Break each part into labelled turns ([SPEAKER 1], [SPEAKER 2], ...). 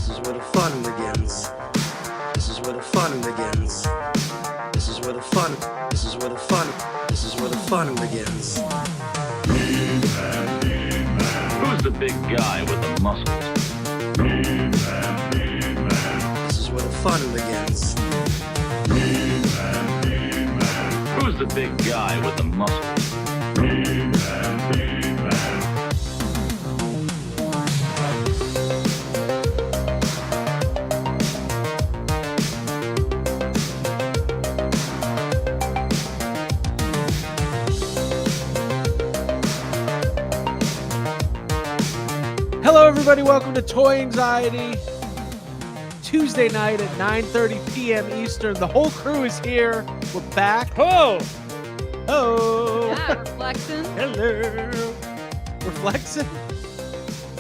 [SPEAKER 1] This is where the fun begins. This is where the fun begins. This is where the fun. This is where the fun. This is where the fun begins.
[SPEAKER 2] Who's the big guy with the muscles?
[SPEAKER 1] This is where the fun begins.
[SPEAKER 2] Who's the big guy with the muscles?
[SPEAKER 3] Hello, everybody. Welcome to Toy Anxiety. Tuesday night at 9:30 p.m. Eastern. The whole crew is here. We're back.
[SPEAKER 4] Oh,
[SPEAKER 5] Yeah, reflection.
[SPEAKER 3] Hello. We're flexing.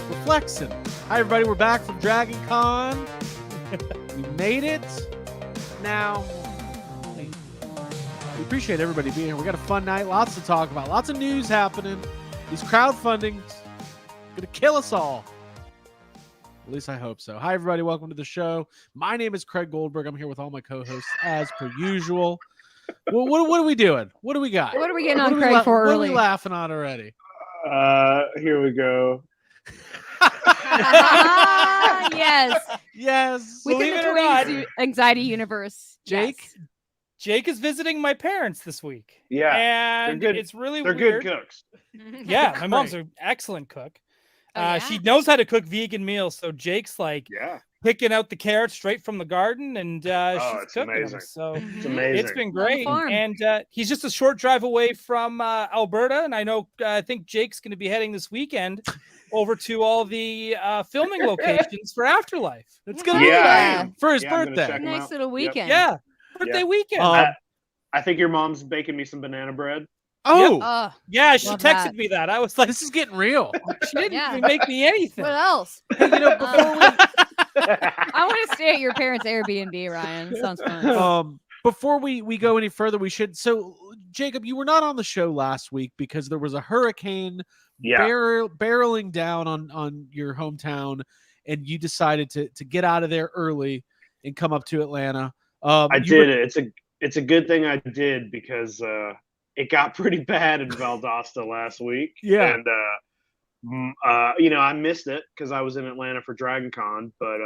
[SPEAKER 3] We're flexing. Hi, everybody. We're back from Dragon Con. We made it. Now, we appreciate everybody being here. We got a fun night. Lots to talk about. Lots of news happening. These crowdfundings gonna kill us all. At least I hope so. Hi, everybody. Welcome to the show. My name is Craig Goldberg. I'm here with all my co-hosts as per usual. Well, what are we doing? What do we got?
[SPEAKER 5] What are we getting on Craig for
[SPEAKER 3] What are
[SPEAKER 5] early?
[SPEAKER 3] we laughing on already?
[SPEAKER 4] here we go.
[SPEAKER 5] Yes.
[SPEAKER 3] Yes.
[SPEAKER 5] Within
[SPEAKER 4] Believe
[SPEAKER 5] the
[SPEAKER 4] it or
[SPEAKER 5] Toy
[SPEAKER 4] not.
[SPEAKER 5] Anxiety universe.
[SPEAKER 3] Jake?
[SPEAKER 5] Yes.
[SPEAKER 4] Jake is visiting my parents this week.
[SPEAKER 6] Yeah,
[SPEAKER 4] And
[SPEAKER 6] they're good.
[SPEAKER 4] it's really
[SPEAKER 6] They're
[SPEAKER 4] weird.
[SPEAKER 6] good cooks.
[SPEAKER 4] Yeah, my mom's
[SPEAKER 3] Great.
[SPEAKER 4] an excellent cook.
[SPEAKER 5] Oh, yeah?
[SPEAKER 4] She knows how to cook vegan meals, so Jake's like
[SPEAKER 6] Yeah,
[SPEAKER 4] picking out the carrots straight from the garden, and she's
[SPEAKER 6] it's
[SPEAKER 4] cooking
[SPEAKER 6] amazing.
[SPEAKER 4] them. So
[SPEAKER 6] it's
[SPEAKER 5] Mhm.
[SPEAKER 6] amazing.
[SPEAKER 4] it's been
[SPEAKER 5] On the
[SPEAKER 4] great.
[SPEAKER 5] farm.
[SPEAKER 4] And he's just a short drive away from Alberta, and I think Jake's going to be heading this weekend over to all the filming locations for Afterlife.
[SPEAKER 3] It's gonna be
[SPEAKER 6] Yeah.
[SPEAKER 3] fun for his
[SPEAKER 6] Yeah, I'm gonna
[SPEAKER 3] birthday.
[SPEAKER 6] check 'em
[SPEAKER 5] Nice
[SPEAKER 6] out.
[SPEAKER 5] little
[SPEAKER 6] Yep.
[SPEAKER 5] weekend.
[SPEAKER 4] Yeah, birthday
[SPEAKER 6] Yeah.
[SPEAKER 4] weekend.
[SPEAKER 6] I think your mom's baking me some banana bread.
[SPEAKER 3] Oh,
[SPEAKER 5] Oh,
[SPEAKER 4] Yeah, she
[SPEAKER 5] Love
[SPEAKER 4] texted
[SPEAKER 5] that.
[SPEAKER 4] me that. I was like,
[SPEAKER 3] this is getting real.
[SPEAKER 4] she didn't
[SPEAKER 5] Yeah.
[SPEAKER 4] even make me anything.
[SPEAKER 5] what else?
[SPEAKER 3] Hey, you know, before we
[SPEAKER 5] I want to stay at your parents' Airbnb, Ryan. Sounds fun.
[SPEAKER 3] before we go any further, we should. So, Jacob, you were not on the show last week because there was a hurricane
[SPEAKER 6] Yeah,
[SPEAKER 3] barreling down on your hometown, and you decided to get out of there early and come up to Atlanta.
[SPEAKER 6] I
[SPEAKER 3] you
[SPEAKER 6] did
[SPEAKER 3] were-
[SPEAKER 6] it. It's a good thing I did because it got pretty bad in Valdosta last week.
[SPEAKER 3] Yeah.
[SPEAKER 6] and I missed it because I was in Atlanta for Dragon Con, but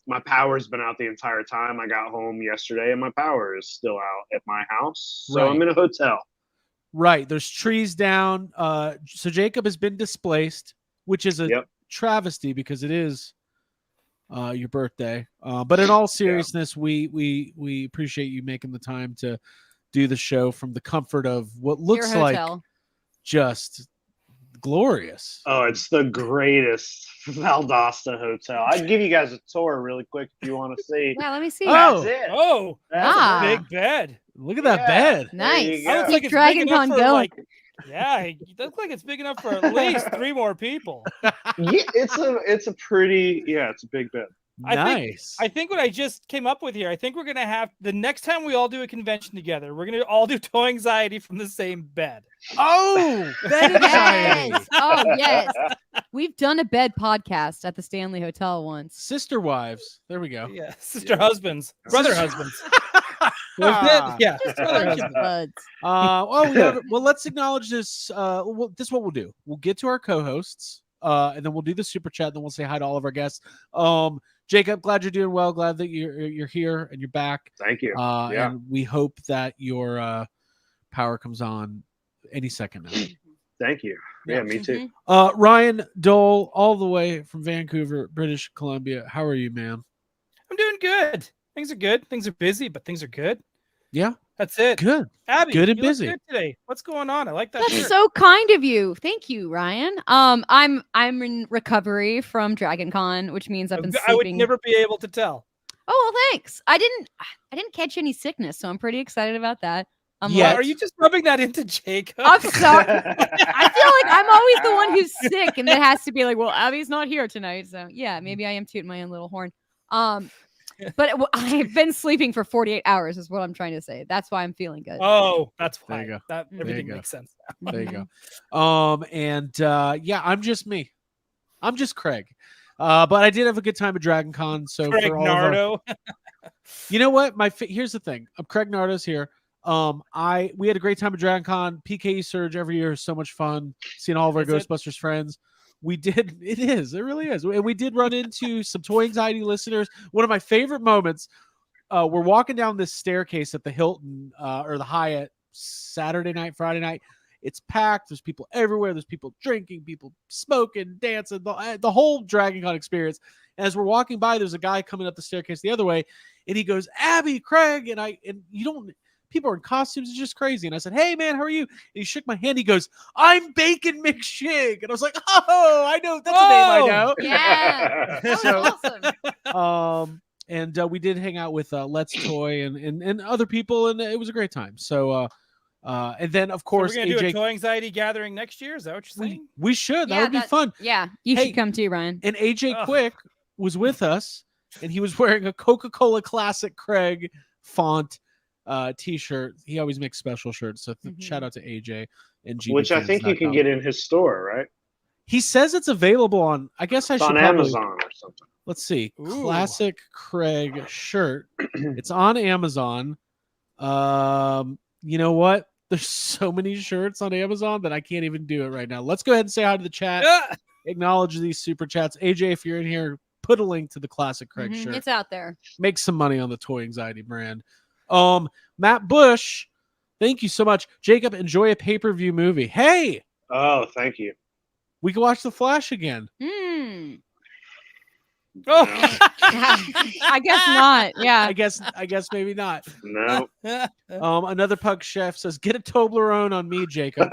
[SPEAKER 6] my power's been out the entire time. I got home yesterday, and my power is still out at my house, so
[SPEAKER 3] Right.
[SPEAKER 6] I'm in a hotel.
[SPEAKER 3] Right. There's trees down. So Jacob has been displaced, which is a
[SPEAKER 6] Yep.
[SPEAKER 3] travesty because it is your birthday. But in all seriousness, we appreciate you making the time to do the show from the comfort of what looks
[SPEAKER 5] Your
[SPEAKER 3] like
[SPEAKER 5] hotel.
[SPEAKER 3] just glorious.
[SPEAKER 6] Oh, it's the greatest Valdosta hotel. I'd give you guys a tour really quick if you want to see.
[SPEAKER 5] Yeah, let me see.
[SPEAKER 3] Oh.
[SPEAKER 6] That's it.
[SPEAKER 4] Oh,
[SPEAKER 6] That's
[SPEAKER 5] Ah.
[SPEAKER 6] it.
[SPEAKER 4] big bed.
[SPEAKER 3] Look at that
[SPEAKER 6] Yeah.
[SPEAKER 3] bed.
[SPEAKER 5] Nice.
[SPEAKER 6] There you
[SPEAKER 4] I
[SPEAKER 6] go.
[SPEAKER 4] looks like it's
[SPEAKER 5] Dragon
[SPEAKER 4] big enough
[SPEAKER 5] Con
[SPEAKER 4] for
[SPEAKER 5] going.
[SPEAKER 4] like, yeah, it looks like it's big enough for at least 3 more people.
[SPEAKER 6] Yeah, it's a pretty it's a big bed.
[SPEAKER 3] Nice.
[SPEAKER 4] I think what I just came up with here, I think we're gonna have the next time we all do a convention together, we're gonna all do Toy Anxiety from the same bed.
[SPEAKER 3] Oh, bed anxiety.
[SPEAKER 5] Yes. Oh, yes. We've done a bed podcast at the Stanley Hotel once.
[SPEAKER 3] Sister wives. There we go.
[SPEAKER 4] Yeah, sister husbands, brother husbands.
[SPEAKER 3] Ah.
[SPEAKER 4] Yeah,
[SPEAKER 5] Just a
[SPEAKER 4] brother
[SPEAKER 5] bunch of
[SPEAKER 4] husbands.
[SPEAKER 5] buds.
[SPEAKER 3] Well, let's acknowledge this. This is what we'll do. We'll get to our co-hosts, and then we'll do the super chat. Then we'll say hi to all of our guests. Jacob, glad you're doing well. Glad that you're here and you're back.
[SPEAKER 6] Thank you.
[SPEAKER 3] And we hope that your power comes on any second now.
[SPEAKER 6] Thank you. Yeah, me too.
[SPEAKER 5] Mhm.
[SPEAKER 3] Ryan Dole, all the way from Vancouver, British Columbia. How are you, man?
[SPEAKER 4] I'm doing good. Things are good. Things are busy, but things are good.
[SPEAKER 3] Yeah,
[SPEAKER 4] That's it.
[SPEAKER 3] good.
[SPEAKER 4] Abby,
[SPEAKER 3] Good and
[SPEAKER 4] you look
[SPEAKER 3] busy.
[SPEAKER 4] good today. What's going on? I like that.
[SPEAKER 5] That's
[SPEAKER 4] shirt.
[SPEAKER 5] so kind of you. Thank you, Ryan. I'm in recovery from Dragon Con, which means I've been
[SPEAKER 4] I would
[SPEAKER 5] sleeping.
[SPEAKER 4] never be able to tell.
[SPEAKER 5] Oh, well, thanks. I didn't catch any sickness, so I'm pretty excited about that. I'm
[SPEAKER 3] Yeah.
[SPEAKER 5] like,
[SPEAKER 4] Are you just rubbing that into Jacob?
[SPEAKER 5] I'm sorry. I feel like I'm always the one who's sick, and it has to be like, well, Abby's not here tonight, so yeah, maybe I am tooting my own little horn. But I've been sleeping for 48 hours, is what I'm trying to say. That's why I'm feeling good.
[SPEAKER 4] Oh, that's
[SPEAKER 3] There
[SPEAKER 4] why.
[SPEAKER 3] you go.
[SPEAKER 4] That
[SPEAKER 5] There you
[SPEAKER 4] everything
[SPEAKER 3] go.
[SPEAKER 4] makes sense.
[SPEAKER 3] There you go. Yeah, I'm just me. I'm just Craig. But I did have a good time at Dragon Con. So
[SPEAKER 4] Craig
[SPEAKER 3] for all of our,
[SPEAKER 4] Nardo.
[SPEAKER 3] you know what? Here's the thing. Craig Nardo's here. We had a great time at Dragon Con. PKE Surge every year is so much fun. Seeing all of our
[SPEAKER 4] Is it?
[SPEAKER 3] Ghostbusters friends. It really is. And we did run into some Toy Anxiety listeners. One of my favorite moments, we're walking down this staircase at the Hilton or the Hyatt Saturday night, Friday night. It's packed. There's people everywhere. There's people drinking, people smoking, dancing, the whole Dragon Con experience. And as we're walking by, there's a guy coming up the staircase the other way, and he goes, "Abby, Craig," and you don't. People are in costumes. It's just crazy. And I said, "Hey, man, how are you?" And he shook my hand. He goes, "I'm Bacon McShig." And I was like, "Oh, I know. That's a name I know."
[SPEAKER 5] Yeah. That was awesome.
[SPEAKER 3] And we did hang out with Let's Toy and other people, and it was a great time. So, and then, of course,
[SPEAKER 4] we're going to do a
[SPEAKER 3] AJ,
[SPEAKER 4] Toy Anxiety gathering next year? Is that what you're saying?
[SPEAKER 3] we should.
[SPEAKER 5] Yeah,
[SPEAKER 3] That would be fun.
[SPEAKER 5] Yeah, you
[SPEAKER 3] Hey,
[SPEAKER 5] should come too, Ryan.
[SPEAKER 3] And AJ
[SPEAKER 4] Ugh.
[SPEAKER 3] Quick was with us, and he was wearing a Coca-Cola Classic Craig font t-shirt. He always makes special shirts. So shout out to AJ and
[SPEAKER 6] Which I think you can get in his store, right?
[SPEAKER 3] He says it's available on, I guess I
[SPEAKER 6] It's
[SPEAKER 3] should
[SPEAKER 6] on
[SPEAKER 3] probably,
[SPEAKER 6] Amazon or something.
[SPEAKER 3] let's see.
[SPEAKER 4] Ooh.
[SPEAKER 3] Classic Craig shirt. It's on Amazon. You know what? There's so many shirts on Amazon that I can't even do it right now. Let's go ahead and say hi to the chat. Acknowledge these super chats. AJ, if you're in here, put a link to the Classic Craig shirt.
[SPEAKER 5] It's out there.
[SPEAKER 3] Make some money on the Toy Anxiety brand. Matt Bush, thank you so much. Jacob, enjoy a pay-per-view movie. Hey,
[SPEAKER 6] Oh, thank you.
[SPEAKER 3] we can watch The Flash again.
[SPEAKER 4] Oh.
[SPEAKER 5] I guess not. Yeah.
[SPEAKER 3] I guess maybe not.
[SPEAKER 6] No.
[SPEAKER 3] Another Pug Chef says, "Get a Toblerone on me, Jacob."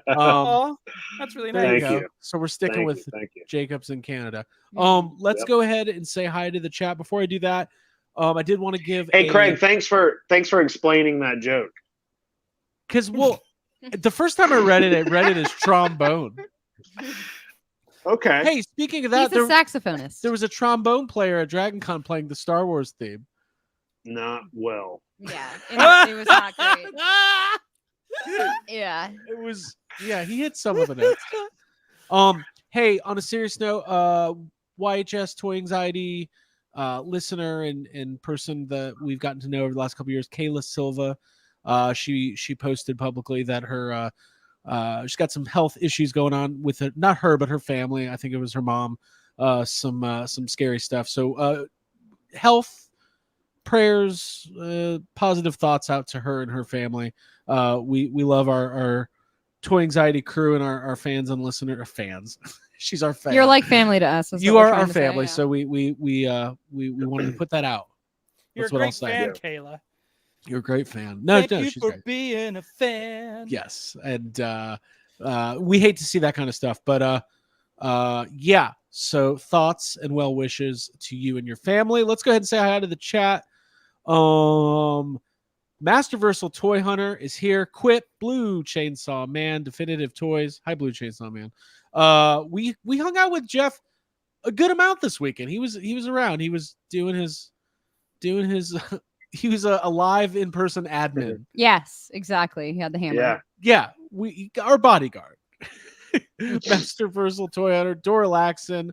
[SPEAKER 4] Oh, that's really
[SPEAKER 3] There
[SPEAKER 4] nice.
[SPEAKER 3] you
[SPEAKER 6] Thank
[SPEAKER 3] go.
[SPEAKER 6] you.
[SPEAKER 3] So we're sticking with
[SPEAKER 6] Thank you.
[SPEAKER 3] Jacobs in Canada.
[SPEAKER 5] Mm-hmm.
[SPEAKER 3] Let's
[SPEAKER 6] Yep.
[SPEAKER 3] go ahead and say hi to the chat. Before I do that, I did want to give
[SPEAKER 6] Hey, Craig, thanks for explaining that joke.
[SPEAKER 3] because the first time I read it as trombone.
[SPEAKER 6] Okay.
[SPEAKER 3] Hey, speaking of
[SPEAKER 5] He's
[SPEAKER 3] that,
[SPEAKER 5] a saxophonist.
[SPEAKER 3] there was a trombone player at Dragon Con playing the Star Wars theme.
[SPEAKER 6] Not well.
[SPEAKER 5] Yeah. It was not great. Yeah.
[SPEAKER 3] It was, yeah, he hit some of the notes. Hey, on a serious note, YHS Toy Anxiety listener and person that we've gotten to know over the last couple of years, Kayla Silva, she posted publicly that her she's got some health issues going on with it. Not her, but her family. I think it was her mom. Some scary stuff. So health prayers, positive thoughts out to her and her family. We love our Toy Anxiety crew and our fans and fans. She's our fan.
[SPEAKER 5] You're like family to us. is
[SPEAKER 3] You
[SPEAKER 5] what we're
[SPEAKER 3] are
[SPEAKER 5] trying
[SPEAKER 3] our
[SPEAKER 5] to say,
[SPEAKER 3] family,
[SPEAKER 5] yeah.
[SPEAKER 3] so we wanted to put that out.
[SPEAKER 4] You're
[SPEAKER 3] That's
[SPEAKER 4] a
[SPEAKER 3] what I'll
[SPEAKER 4] great
[SPEAKER 3] say.
[SPEAKER 4] fan, Kayla.
[SPEAKER 3] You're a great fan. No,
[SPEAKER 4] Thank you
[SPEAKER 3] she's
[SPEAKER 4] for
[SPEAKER 3] great.
[SPEAKER 4] being a fan.
[SPEAKER 3] Yes, and we hate to see that kind of stuff, but yeah. So thoughts and well wishes to you and your family. Let's go ahead and say hi to the chat. Masterversal Toy Hunter is here. Quip, Blue Chainsaw Man, Definitive Toys. Hi, Blue Chainsaw Man. We hung out with Jeff a good amount this weekend. He was around. He was doing his he was a live in-person admin.
[SPEAKER 5] Yes, exactly. He had the hammer.
[SPEAKER 6] Yeah.
[SPEAKER 3] Yeah, our bodyguard. Masterversal Toy Hunter, Dora Laxon,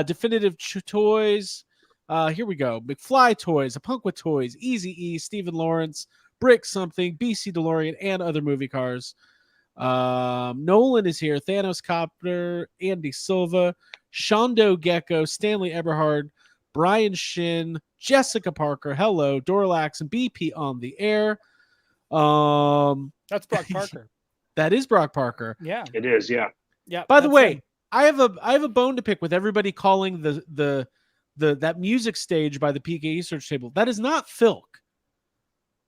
[SPEAKER 3] Definitive Toys. Here we go. McFly Toys, A Punk with Toys, Easy E, Stephen Lawrence, Brick Something, BC DeLorean, and other movie cars. Nolan is here. Thanos Copter, Andy Silva, Shondo Gecko, Stanley Eberhard, Brian Shin, Jessica Parker, hello, Dorlax, and BP on the air.
[SPEAKER 4] That's Brock Parker.
[SPEAKER 3] That is Brock Parker.
[SPEAKER 4] Yeah.
[SPEAKER 6] It is. Yeah.
[SPEAKER 4] Yeah.
[SPEAKER 3] By the
[SPEAKER 4] that's
[SPEAKER 3] way,
[SPEAKER 4] him.
[SPEAKER 3] I have a bone to pick with everybody calling the that music stage by the PKE search table. That is not Filk.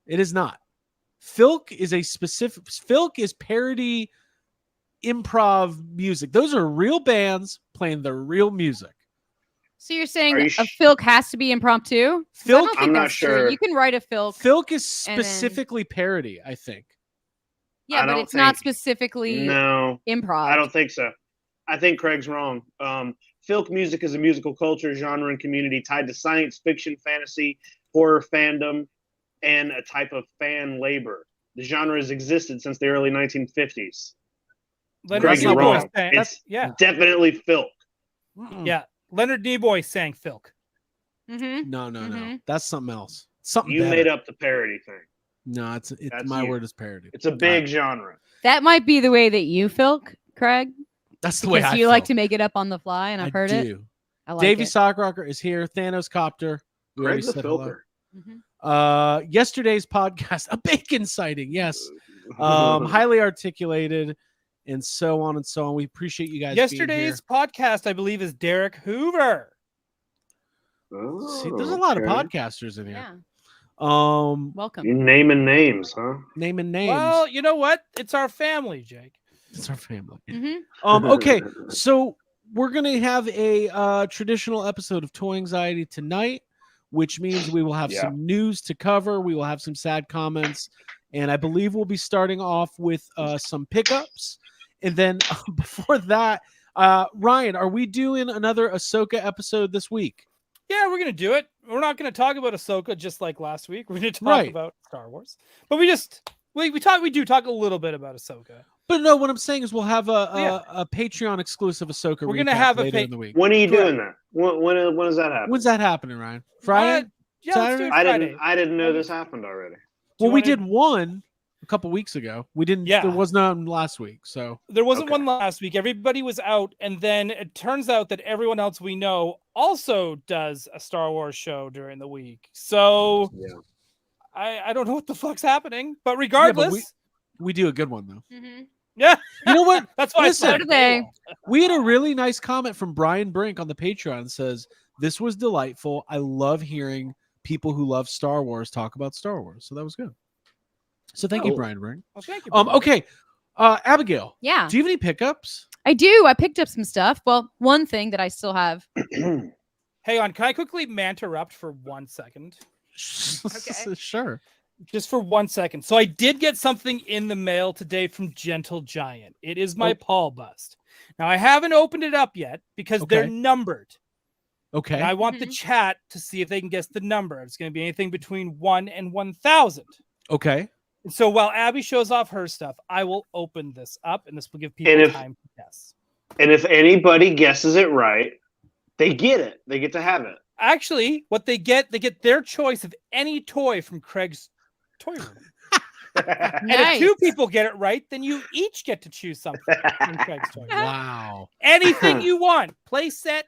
[SPEAKER 3] It is not. Filk is parody improv music. Those are real bands playing their real music.
[SPEAKER 5] So you're saying
[SPEAKER 6] Are you
[SPEAKER 5] a Filk has to be impromptu? 'Cause I
[SPEAKER 3] Filk-
[SPEAKER 5] don't think
[SPEAKER 6] I'm not
[SPEAKER 5] that's true.
[SPEAKER 6] sure.
[SPEAKER 5] You can write a Filk.
[SPEAKER 3] Filk is
[SPEAKER 5] And then-
[SPEAKER 3] specifically parody, I think.
[SPEAKER 5] Yeah,
[SPEAKER 6] I
[SPEAKER 5] but
[SPEAKER 6] don't
[SPEAKER 5] it's not
[SPEAKER 6] think-
[SPEAKER 5] specifically
[SPEAKER 6] No,
[SPEAKER 5] improv.
[SPEAKER 6] I don't think so. I think Craig's wrong. Filk music is a musical culture, genre, and community tied to science fiction, fantasy, horror fandom, and a type of fan labor. The genre has existed since the early 1950s.
[SPEAKER 4] Leonard
[SPEAKER 6] Greg, you're
[SPEAKER 4] Nimoy
[SPEAKER 6] wrong.
[SPEAKER 4] was saying-
[SPEAKER 6] It's
[SPEAKER 4] yeah.
[SPEAKER 6] definitely Filk.
[SPEAKER 3] Mm-mm.
[SPEAKER 4] Yeah. Leonard Nimoy sang Filk.
[SPEAKER 5] Mm-hmm.
[SPEAKER 3] No. That's something else. Something
[SPEAKER 6] You
[SPEAKER 3] better.
[SPEAKER 6] made up the parody thing.
[SPEAKER 3] No, it's
[SPEAKER 6] That's
[SPEAKER 3] my
[SPEAKER 6] you.
[SPEAKER 3] word is parody.
[SPEAKER 6] It's a big genre.
[SPEAKER 5] That might be the way that you feel, Craig.
[SPEAKER 3] That's the way
[SPEAKER 5] Because
[SPEAKER 3] I
[SPEAKER 5] you like
[SPEAKER 3] feel.
[SPEAKER 5] to make it up on the fly, and I've heard it.
[SPEAKER 3] do.
[SPEAKER 5] I like
[SPEAKER 3] Davey
[SPEAKER 5] it.
[SPEAKER 3] Sockrocker is here. Thanos Copter. We already
[SPEAKER 6] Craig's a
[SPEAKER 3] said hello.
[SPEAKER 6] filker.
[SPEAKER 3] Yesterday's podcast, a bacon sighting. Yes. Highly articulated and so on and so on. We appreciate you guys being
[SPEAKER 4] Yesterday's podcast, I believe, is Derek Hoover.
[SPEAKER 6] Oh,
[SPEAKER 3] here. See, there's a lot of
[SPEAKER 6] okay.
[SPEAKER 3] podcasters in here.
[SPEAKER 5] Yeah.
[SPEAKER 3] Welcome.
[SPEAKER 6] You naming names, huh?
[SPEAKER 3] Naming names.
[SPEAKER 4] Well, you know what? It's our family, Jake.
[SPEAKER 3] It's our family.
[SPEAKER 5] Mm-hmm.
[SPEAKER 3] Okay, so we're gonna have a traditional episode of Toy Anxiety tonight, which means we will have some news to cover. We will have some sad comments, and I believe we'll be starting off with some pickups. And then before that, Ryan, are we doing another Ahsoka episode this week?
[SPEAKER 4] Yeah, we're gonna do it. We're not gonna talk about Ahsoka just like last week. We're gonna talk about Star Wars, but we do talk a little bit about Ahsoka.
[SPEAKER 3] But no, what I'm saying is we'll have a Patreon exclusive Ahsoka.
[SPEAKER 4] We're gonna
[SPEAKER 3] recap
[SPEAKER 4] have
[SPEAKER 3] later in the week.
[SPEAKER 6] When are you doing that? When does that happen?
[SPEAKER 3] When's that happening, Ryan? Friday?
[SPEAKER 4] Yeah, let's do it
[SPEAKER 6] I
[SPEAKER 4] Friday.
[SPEAKER 6] didn't know this happened already.
[SPEAKER 3] Well, we did one a couple weeks ago. We didn't.
[SPEAKER 4] Yeah.
[SPEAKER 3] There was none last week. So
[SPEAKER 4] There wasn't one last week. Everybody was out, and then it turns out that everyone else we know also does a Star Wars show during the week. So I don't know what the fuck's happening, but regardless,
[SPEAKER 3] we do a good one though.
[SPEAKER 5] Mm-hmm.
[SPEAKER 4] yeah,
[SPEAKER 3] You know what?
[SPEAKER 4] that's why.
[SPEAKER 3] Listen,
[SPEAKER 5] So do they.
[SPEAKER 3] We had a really nice comment from Brian Brink on the Patreon. That says, "This was delightful. I love hearing people who love Star Wars talk about Star Wars." So that was good. So thank you, Brian Brink.
[SPEAKER 4] Well, thank you.
[SPEAKER 3] Okay. Abigail,
[SPEAKER 5] Yeah,
[SPEAKER 3] do you have any pickups?
[SPEAKER 5] I do. I picked up some stuff. Well, one thing that I still have.
[SPEAKER 4] Hang on, can I quickly interrupt for 1 second?
[SPEAKER 5] Okay.
[SPEAKER 3] Sure.
[SPEAKER 4] Just for 1 second. So I did get something in the mail today from Gentle Giant. It is my Paul bust. Now I haven't opened it up yet because they're numbered.
[SPEAKER 3] Okay.
[SPEAKER 4] And I want the chat to see if they can guess the number. It's going to be anything between 1 and 1,000.
[SPEAKER 3] Okay.
[SPEAKER 4] And so while Abby shows off her stuff, I will open this up, and this will give people time to guess.
[SPEAKER 6] And if anybody guesses it right, they get it. They get to have it.
[SPEAKER 4] Actually, what they get their choice of any toy from Craig's toy room. And if two people get it right, then you each get to choose something from Craig's toy room.
[SPEAKER 3] Wow.
[SPEAKER 4] Anything you want. Playset.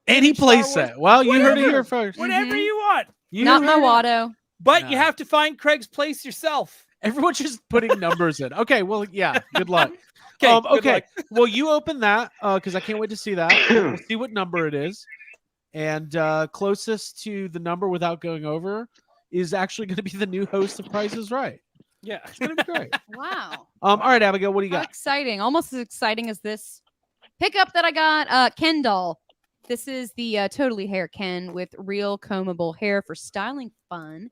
[SPEAKER 3] Any playset. Well, you heard it here first.
[SPEAKER 4] Whatever you want.
[SPEAKER 5] Not my Watto.
[SPEAKER 4] But you have to find Craig's place yourself.
[SPEAKER 3] Everyone's just putting numbers in. Okay, well, yeah. Good luck.
[SPEAKER 4] Good
[SPEAKER 3] Okay.
[SPEAKER 4] luck.
[SPEAKER 3] Well, you open that because I can't wait to see that. We'll see what number it is. And closest to the number without going over is actually going to be the new host of Price is Right.
[SPEAKER 4] Yeah.
[SPEAKER 3] It's going to be great.
[SPEAKER 5] Wow.
[SPEAKER 3] All right, Abigail, what do you
[SPEAKER 5] How
[SPEAKER 3] got?
[SPEAKER 5] exciting. Almost as exciting as this pickup that I got. Ken doll. This is the Totally Hair Ken with real combable hair for styling fun.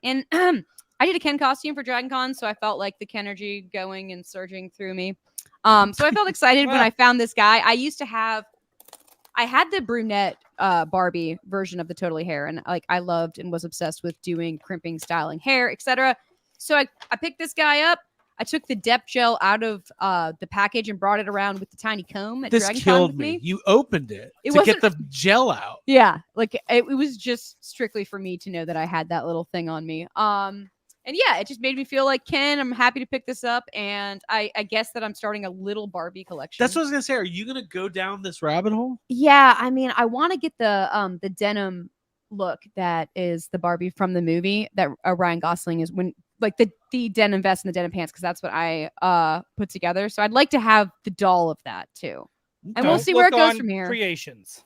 [SPEAKER 5] And I did a Ken costume for Dragon Con, so I felt like the Kenergy going and surging through me. So I felt excited when I found this guy. I had the brunette Barbie version of the Totally Hair, and I loved and was obsessed with doing crimping, styling hair, etc. So I picked this guy up. I took the depth gel out of the package and brought it around with the tiny comb at
[SPEAKER 3] This
[SPEAKER 5] Dragon Con
[SPEAKER 3] killed
[SPEAKER 5] with
[SPEAKER 3] me.
[SPEAKER 5] me.
[SPEAKER 3] You opened it
[SPEAKER 5] It
[SPEAKER 3] to get
[SPEAKER 5] wasn't-
[SPEAKER 3] the gel out.
[SPEAKER 5] Yeah, it was just strictly for me to know that I had that little thing on me. And yeah, it just made me feel like Ken. I'm happy to pick this up, and I guess that I'm starting a little Barbie collection.
[SPEAKER 3] That's what I was going to say. Are you going to go down this rabbit hole?
[SPEAKER 5] Yeah, I mean, I want to get the denim look that is the Barbie from the movie that Ryan Gosling is when like the denim vest and the denim pants, because that's what I put together. So I'd like to have the doll of that too. And we'll see where it goes from here.
[SPEAKER 4] Creations.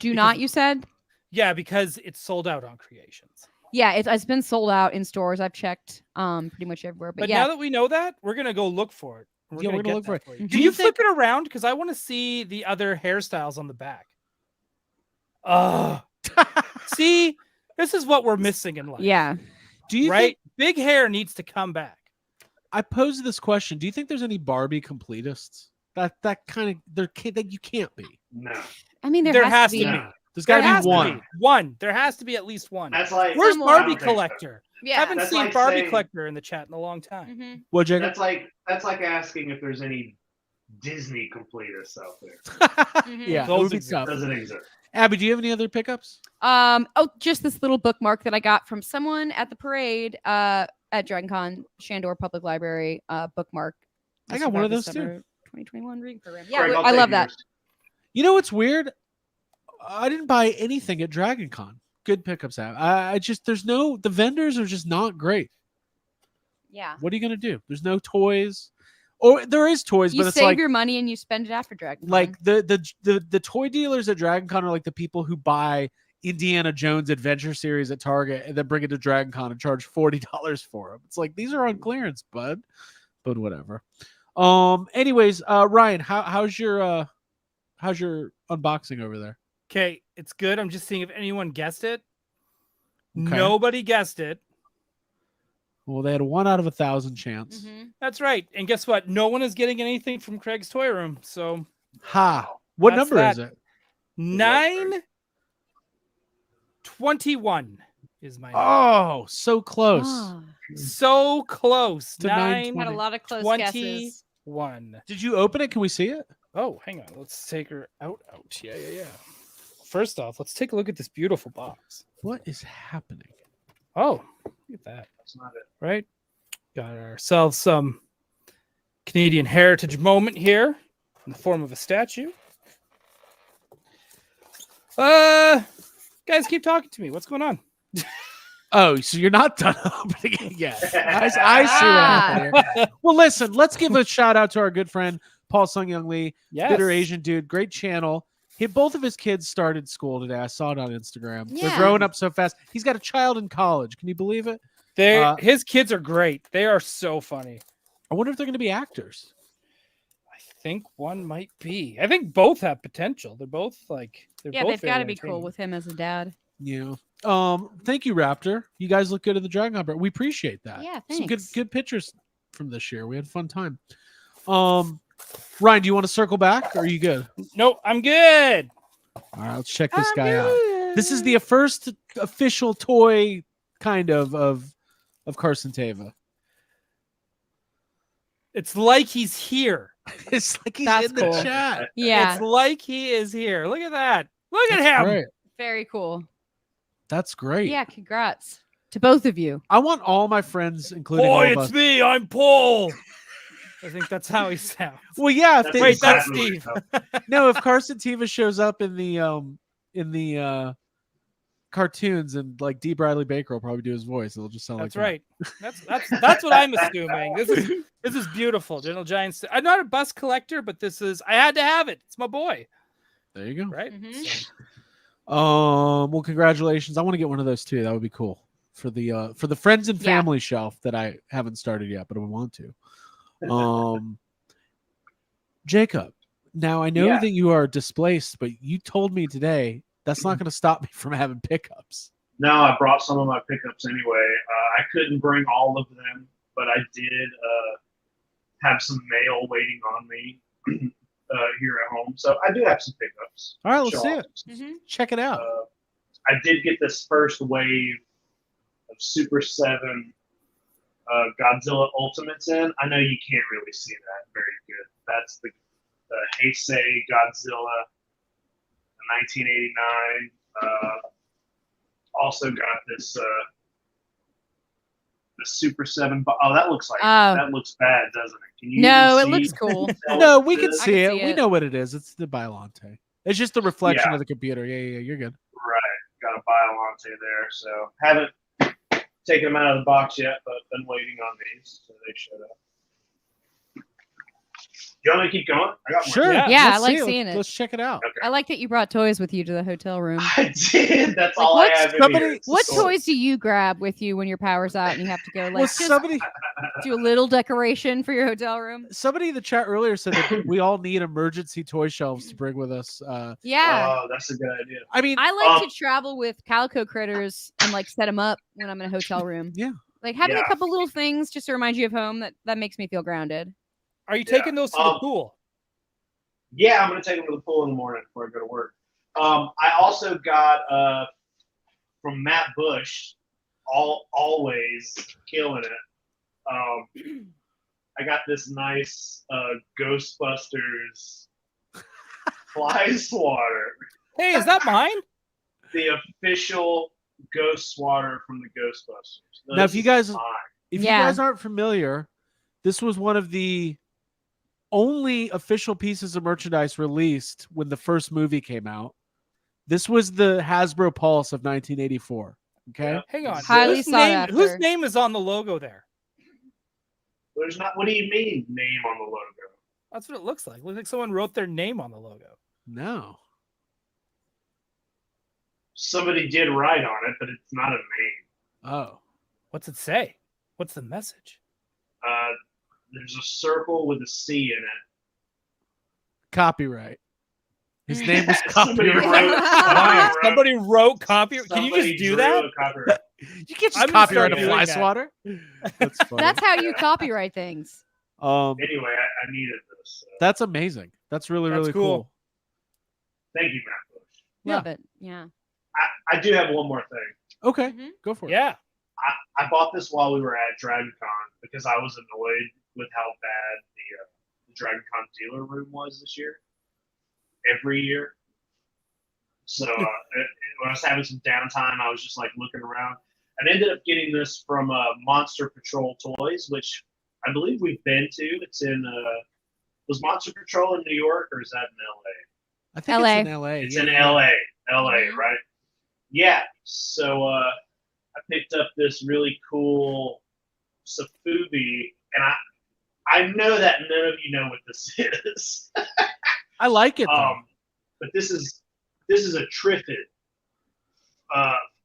[SPEAKER 5] You said?
[SPEAKER 3] Yeah,
[SPEAKER 4] because it's sold out on Creations.
[SPEAKER 5] Yeah, it's been sold out in stores. I've checked pretty much everywhere. But yeah,
[SPEAKER 4] now that we know that, we're gonna go look for it.
[SPEAKER 3] We're gonna
[SPEAKER 4] get
[SPEAKER 3] look for
[SPEAKER 4] that
[SPEAKER 3] it.
[SPEAKER 4] you.
[SPEAKER 3] Do
[SPEAKER 4] Can
[SPEAKER 3] you
[SPEAKER 4] you
[SPEAKER 3] think-
[SPEAKER 4] flip it around? Because I want to see the other hairstyles on the back. See, this is what we're missing in life.
[SPEAKER 5] yeah.
[SPEAKER 3] Do you
[SPEAKER 4] right?
[SPEAKER 3] think
[SPEAKER 4] Big hair needs to come back.
[SPEAKER 3] I posed this question? Do you think there's any Barbie completists? That kind of that you can't be.
[SPEAKER 6] No.
[SPEAKER 5] I mean,
[SPEAKER 4] There has
[SPEAKER 5] to
[SPEAKER 4] to
[SPEAKER 5] be.
[SPEAKER 4] be.
[SPEAKER 3] There's
[SPEAKER 4] There
[SPEAKER 3] got
[SPEAKER 4] has
[SPEAKER 3] to be
[SPEAKER 4] to
[SPEAKER 3] one.
[SPEAKER 4] be. One. There has to be at least one.
[SPEAKER 6] That's like
[SPEAKER 4] Where's
[SPEAKER 5] Someone-
[SPEAKER 4] Barbie
[SPEAKER 6] I don't think so.
[SPEAKER 4] Collector?
[SPEAKER 5] Yeah.
[SPEAKER 4] Haven't
[SPEAKER 6] That's
[SPEAKER 4] seen
[SPEAKER 6] like
[SPEAKER 4] Barbie
[SPEAKER 6] saying-
[SPEAKER 4] Collector in the chat in a long time.
[SPEAKER 5] Mhm.
[SPEAKER 3] What, Jacob?
[SPEAKER 6] That's like asking if there's any Disney completists out there.
[SPEAKER 5] Mhm.
[SPEAKER 3] Yeah, it
[SPEAKER 4] Those
[SPEAKER 3] would be
[SPEAKER 4] exist.
[SPEAKER 3] tough.
[SPEAKER 6] Doesn't exist.
[SPEAKER 3] Abby, do you have any other pickups?
[SPEAKER 5] Oh, just this little bookmark that I got from someone at the parade at DragonCon Shandor Public Library bookmark.
[SPEAKER 3] I got one of those too.
[SPEAKER 5] December 2021 reading program. Yeah,
[SPEAKER 6] Craig, I'll
[SPEAKER 5] I
[SPEAKER 6] take
[SPEAKER 5] love that.
[SPEAKER 6] yours.
[SPEAKER 3] You know what's weird? I didn't buy anything at DragonCon. Good pickups out. I just the vendors are just not great.
[SPEAKER 5] Yeah.
[SPEAKER 3] What are you gonna do? There's no toys, or there is toys,
[SPEAKER 5] You
[SPEAKER 3] but it's
[SPEAKER 5] save
[SPEAKER 3] like
[SPEAKER 5] your money and you spend it after DragonCon.
[SPEAKER 3] like the toy dealers at DragonCon are like the people who buy Indiana Jones Adventure Series at Target and then bring it to DragonCon and charge $40 for them. It's like these are on clearance, bud. But whatever. Anyways, Ryan, how's your unboxing over there?
[SPEAKER 4] Okay, it's good. I'm just seeing if anyone guessed it.
[SPEAKER 3] Okay.
[SPEAKER 4] Nobody guessed it.
[SPEAKER 3] Well, they had a 1 out of 1,000 chance.
[SPEAKER 5] Mhm.
[SPEAKER 4] That's right. And guess what? No one is getting anything from Craig's toy room. So
[SPEAKER 3] Ha! What
[SPEAKER 4] That's
[SPEAKER 3] number is
[SPEAKER 4] that.
[SPEAKER 3] it?
[SPEAKER 4] 921 is my number.
[SPEAKER 3] Oh, so close.
[SPEAKER 5] Ah,
[SPEAKER 4] So close.
[SPEAKER 3] To
[SPEAKER 4] 921.
[SPEAKER 5] had a lot of close
[SPEAKER 4] 20.
[SPEAKER 5] guesses.
[SPEAKER 3] Did you open it? Can we see it?
[SPEAKER 4] Oh, hang on. Let's take her out. Yeah. First off, let's take a look at this beautiful box.
[SPEAKER 3] What is happening?
[SPEAKER 4] Oh, look at that.
[SPEAKER 6] That's not it.
[SPEAKER 4] Right? Got ourselves some Canadian heritage moment here in the form of a statue. Guys, keep talking to me. What's going on?
[SPEAKER 3] Oh, so you're not done opening it yet. I see what happened here. Well, listen, let's give a shout out to our good friend Paul Sung Young Lee,
[SPEAKER 4] Yes.
[SPEAKER 3] Bitter Asian dude, great channel. Both of his kids started school today. I saw it on Instagram. They're
[SPEAKER 5] Yeah.
[SPEAKER 3] growing up so fast. He's got a child in college. Can you believe it?
[SPEAKER 4] His kids are great. They are so funny.
[SPEAKER 3] I wonder if they're going to be actors.
[SPEAKER 4] I think one might be. I think both have potential. They're both
[SPEAKER 5] Yeah,
[SPEAKER 4] both
[SPEAKER 5] they've got to
[SPEAKER 4] very
[SPEAKER 5] be cool
[SPEAKER 4] entertaining.
[SPEAKER 5] with him as a dad.
[SPEAKER 3] Yeah. Thank you, Raptor. You guys look good in the Dragon Hunt. We appreciate that.
[SPEAKER 5] Yeah,
[SPEAKER 3] Some
[SPEAKER 5] thanks.
[SPEAKER 3] good pictures from this year. We had a fun time. Ryan, do you want to circle back or are you good?
[SPEAKER 4] No, I'm good.
[SPEAKER 3] All right, let's check this guy out. This is the first official toy kind of Carson Teva.
[SPEAKER 4] It's like he's here.
[SPEAKER 3] It's like he's
[SPEAKER 5] That's
[SPEAKER 3] in the
[SPEAKER 5] cool.
[SPEAKER 3] chat.
[SPEAKER 5] Yeah,
[SPEAKER 4] It's like he is here. Look at that. Look at him.
[SPEAKER 3] Great.
[SPEAKER 5] very cool.
[SPEAKER 3] That's great.
[SPEAKER 5] Yeah, congrats to both of you.
[SPEAKER 3] I want all my friends, including all
[SPEAKER 4] Boy,
[SPEAKER 3] of us.
[SPEAKER 4] it's me. I'm Paul. I think that's how he sounds.
[SPEAKER 3] Well, yeah. If
[SPEAKER 6] That's
[SPEAKER 3] they,
[SPEAKER 4] Wait, that's
[SPEAKER 6] exactly what
[SPEAKER 4] Steve.
[SPEAKER 3] no, if Carson Teva shows up in the cartoons and like D. Bradley Baker will probably do his voice. It'll just sound
[SPEAKER 4] That's
[SPEAKER 3] like
[SPEAKER 4] right. That's what I'm assuming. This is beautiful. General Giants. I'm not a bus collector, but I had to have it. It's my boy.
[SPEAKER 3] that. There you go.
[SPEAKER 4] Right?
[SPEAKER 5] Mhm.
[SPEAKER 3] Well, congratulations. I want to get one of those too. That would be cool for the friends and
[SPEAKER 5] Yeah.
[SPEAKER 3] family shelf that I haven't started yet, but I want to. Jacob, now I know
[SPEAKER 6] Yeah.
[SPEAKER 3] that you are displaced, but you told me today that's not going to stop me from having pickups.
[SPEAKER 6] No, I brought some of my pickups anyway. I couldn't bring all of them, but I did have some mail waiting on me here at home. So I do have some pickups.
[SPEAKER 3] All right, let's
[SPEAKER 6] Show
[SPEAKER 3] see
[SPEAKER 6] off.
[SPEAKER 3] it.
[SPEAKER 5] Mhm.
[SPEAKER 3] Check it out.
[SPEAKER 6] I did get this first wave of Super 7 Godzilla Ultimates in. I know you can't really see that very good. That's the Heisei Godzilla 1989. Also got this the Super 7. Oh, that looks like
[SPEAKER 5] Oh.
[SPEAKER 6] that looks bad, doesn't it? Can you
[SPEAKER 5] No, it
[SPEAKER 6] even
[SPEAKER 5] looks
[SPEAKER 6] see?
[SPEAKER 5] cool.
[SPEAKER 3] No, we can
[SPEAKER 6] This?
[SPEAKER 3] see it.
[SPEAKER 5] see
[SPEAKER 3] We
[SPEAKER 5] it.
[SPEAKER 3] know what it is. It's the Biolante. It's just the reflection
[SPEAKER 6] Yeah.
[SPEAKER 3] of the computer. Yeah, you're good.
[SPEAKER 6] Right, got a Biolante there. So haven't taken them out of the box yet, but been waiting on these, so they showed up. You want me to keep going? I got more.
[SPEAKER 3] Sure.
[SPEAKER 4] Yeah.
[SPEAKER 5] Yeah, I
[SPEAKER 3] let's
[SPEAKER 5] like
[SPEAKER 3] see
[SPEAKER 5] seeing it.
[SPEAKER 3] Let's check it out.
[SPEAKER 5] I like that you brought toys with you to the hotel room.
[SPEAKER 6] I did. That's
[SPEAKER 5] Like,
[SPEAKER 6] all I
[SPEAKER 5] what's
[SPEAKER 6] have in
[SPEAKER 3] somebody-
[SPEAKER 6] here. It's
[SPEAKER 5] What
[SPEAKER 6] the story.
[SPEAKER 5] toys do you grab with you when your power's out and you have to go like
[SPEAKER 3] Well,
[SPEAKER 5] just
[SPEAKER 3] somebody
[SPEAKER 5] do a little decoration for your hotel room?
[SPEAKER 3] in the chat earlier said that we all need emergency toy shelves to bring with us.
[SPEAKER 5] Yeah.
[SPEAKER 6] Oh, that's a good idea.
[SPEAKER 3] I mean,
[SPEAKER 5] I like to travel with calico critters and like set them up when I'm in a hotel room.
[SPEAKER 3] Yeah.
[SPEAKER 5] Like having
[SPEAKER 6] Yeah.
[SPEAKER 5] a couple little things just to remind you of home that makes me feel grounded.
[SPEAKER 4] Are you
[SPEAKER 6] Yeah.
[SPEAKER 4] taking those to the pool?
[SPEAKER 6] Yeah, I'm gonna take them to the pool in the morning before I go to work. I also got from Matt Bush, always killing it. I got this nice Ghostbusters fly swatter.
[SPEAKER 4] Hey, is that mine?
[SPEAKER 6] The official ghost swatter from the Ghostbusters.
[SPEAKER 3] Now, if you guys
[SPEAKER 5] Yeah.
[SPEAKER 3] aren't familiar, this was one of the only official pieces of merchandise released when the first movie came out. This was the Hasbro Pulse of 1984. Okay.
[SPEAKER 6] Yeah.
[SPEAKER 4] Hang on.
[SPEAKER 5] Highly
[SPEAKER 4] Whose
[SPEAKER 5] sought
[SPEAKER 4] name,
[SPEAKER 5] after.
[SPEAKER 4] whose name is on the logo there?
[SPEAKER 6] There's not. What do you mean name on the logo?
[SPEAKER 4] That's what it looks like. Looks like someone wrote their name on the logo.
[SPEAKER 3] No.
[SPEAKER 6] Somebody did write on it, but it's not a name.
[SPEAKER 3] Oh.
[SPEAKER 4] What's it say? What's the message?
[SPEAKER 6] There's a circle with a C in it.
[SPEAKER 3] Copyright. His name was
[SPEAKER 6] Somebody
[SPEAKER 3] copyright.
[SPEAKER 4] Wow, somebody wrote copy. Can you just do that?
[SPEAKER 3] You can't just
[SPEAKER 4] I'm gonna
[SPEAKER 3] copyright
[SPEAKER 4] start
[SPEAKER 3] a fly
[SPEAKER 4] doing that.
[SPEAKER 3] swatter. That's funny.
[SPEAKER 5] That's how you copyright things.
[SPEAKER 6] Anyway, I needed this.
[SPEAKER 3] That's amazing. That's really,
[SPEAKER 4] That's
[SPEAKER 3] really
[SPEAKER 4] cool.
[SPEAKER 3] cool.
[SPEAKER 6] Thank you, Matt Bush.
[SPEAKER 3] Yeah.
[SPEAKER 5] Love it. Yeah.
[SPEAKER 6] I do have one more thing.
[SPEAKER 3] Okay,
[SPEAKER 5] Mhm.
[SPEAKER 3] go for it.
[SPEAKER 4] Yeah.
[SPEAKER 6] I bought this while we were at Dragon Con because I was annoyed with how bad the Dragon Con dealer room was this year. Every year. So when I was having some downtime, I was just like looking around. I ended up getting this from Monster Patrol Toys, which I believe we've been to. It's in was Monster Patrol in New York or is that in LA?
[SPEAKER 3] I think
[SPEAKER 5] LA.
[SPEAKER 3] it's in LA.
[SPEAKER 6] It's
[SPEAKER 3] Yeah.
[SPEAKER 6] in LA,
[SPEAKER 5] Mhm.
[SPEAKER 6] right? Yeah. So I picked up this really cool Safubi, and I know that none of you know what this is.
[SPEAKER 3] I like it though.
[SPEAKER 6] But this is a Trifid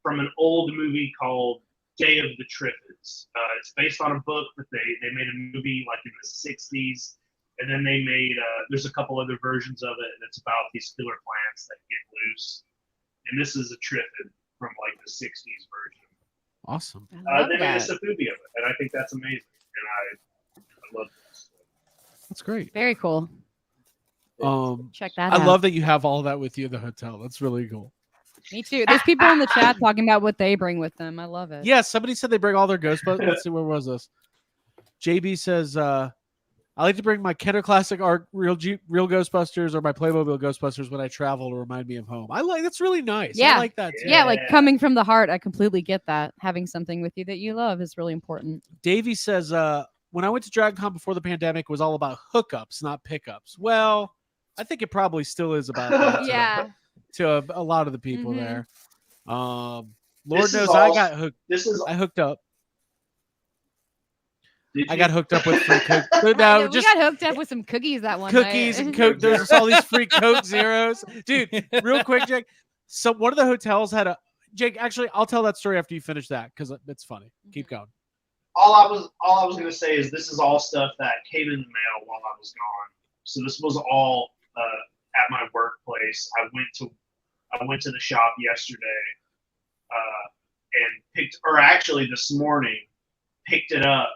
[SPEAKER 6] from an old movie called Day of the Triffids. It's based on a book, but they made a movie like in the 60s, and then they made there's a couple other versions of it, and it's about these killer plants that get loose. And this is a Trifid from like the 60s version.
[SPEAKER 3] Awesome.
[SPEAKER 5] I love
[SPEAKER 6] They made a
[SPEAKER 5] that.
[SPEAKER 6] Safubi of it, and I think that's amazing. And I love this.
[SPEAKER 3] That's great.
[SPEAKER 5] Very cool. Check that
[SPEAKER 3] I
[SPEAKER 5] out.
[SPEAKER 3] love that you have all that with you at the hotel. That's really cool.
[SPEAKER 5] Me too. There's people in the chat talking about what they bring with them. I love it.
[SPEAKER 3] Yeah, somebody said they bring all their Ghostbusters. Let's see, where was this? JB says, I like to bring my Kenner Classic Art real Ghostbusters or my Playmobil Ghostbusters when I travel to remind me of home. That's really nice.
[SPEAKER 5] Yeah.
[SPEAKER 3] I like that too.
[SPEAKER 5] Yeah, like
[SPEAKER 6] Yeah.
[SPEAKER 5] coming from the heart, I completely get that. Having something with you that you love is really important.
[SPEAKER 3] Davey says, when I went to Dragon Con before the pandemic, it was all about hookups, not pickups. Well, I think it probably still is about that
[SPEAKER 5] Yeah.
[SPEAKER 3] to a lot of the people
[SPEAKER 5] Mhm.
[SPEAKER 3] there. Lord
[SPEAKER 6] This is
[SPEAKER 3] knows
[SPEAKER 6] all-
[SPEAKER 3] I got hooked.
[SPEAKER 6] This is.
[SPEAKER 3] I hooked up.
[SPEAKER 6] Did
[SPEAKER 3] I
[SPEAKER 6] you?
[SPEAKER 3] got hooked up with free Coke.
[SPEAKER 5] Yeah,
[SPEAKER 3] No,
[SPEAKER 5] we
[SPEAKER 3] just
[SPEAKER 5] got hooked up with some cookies that one
[SPEAKER 3] cookies
[SPEAKER 5] night.
[SPEAKER 3] and Coke. There's all these free Coke Zeros. Dude, real quick, Jake. So one of the hotels had a Jake, actually, I'll tell that story after you finish that because it's funny. Keep going.
[SPEAKER 6] All I was gonna say is this is all stuff that came in the mail while I was gone. So this was all at my workplace. I went to the shop yesterday and actually this morning, picked it up,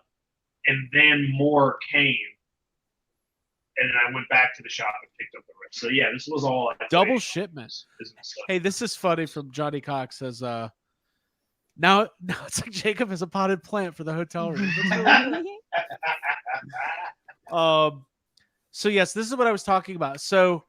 [SPEAKER 6] and then more came. And then I went back to the shop and picked up the rest. So yeah, this was all
[SPEAKER 3] Double shipment. Hey, this is funny from Johnny Cox says, now it's like Jacob has a potted plant for the hotel room. That's really good. So yes, this is what I was talking about. So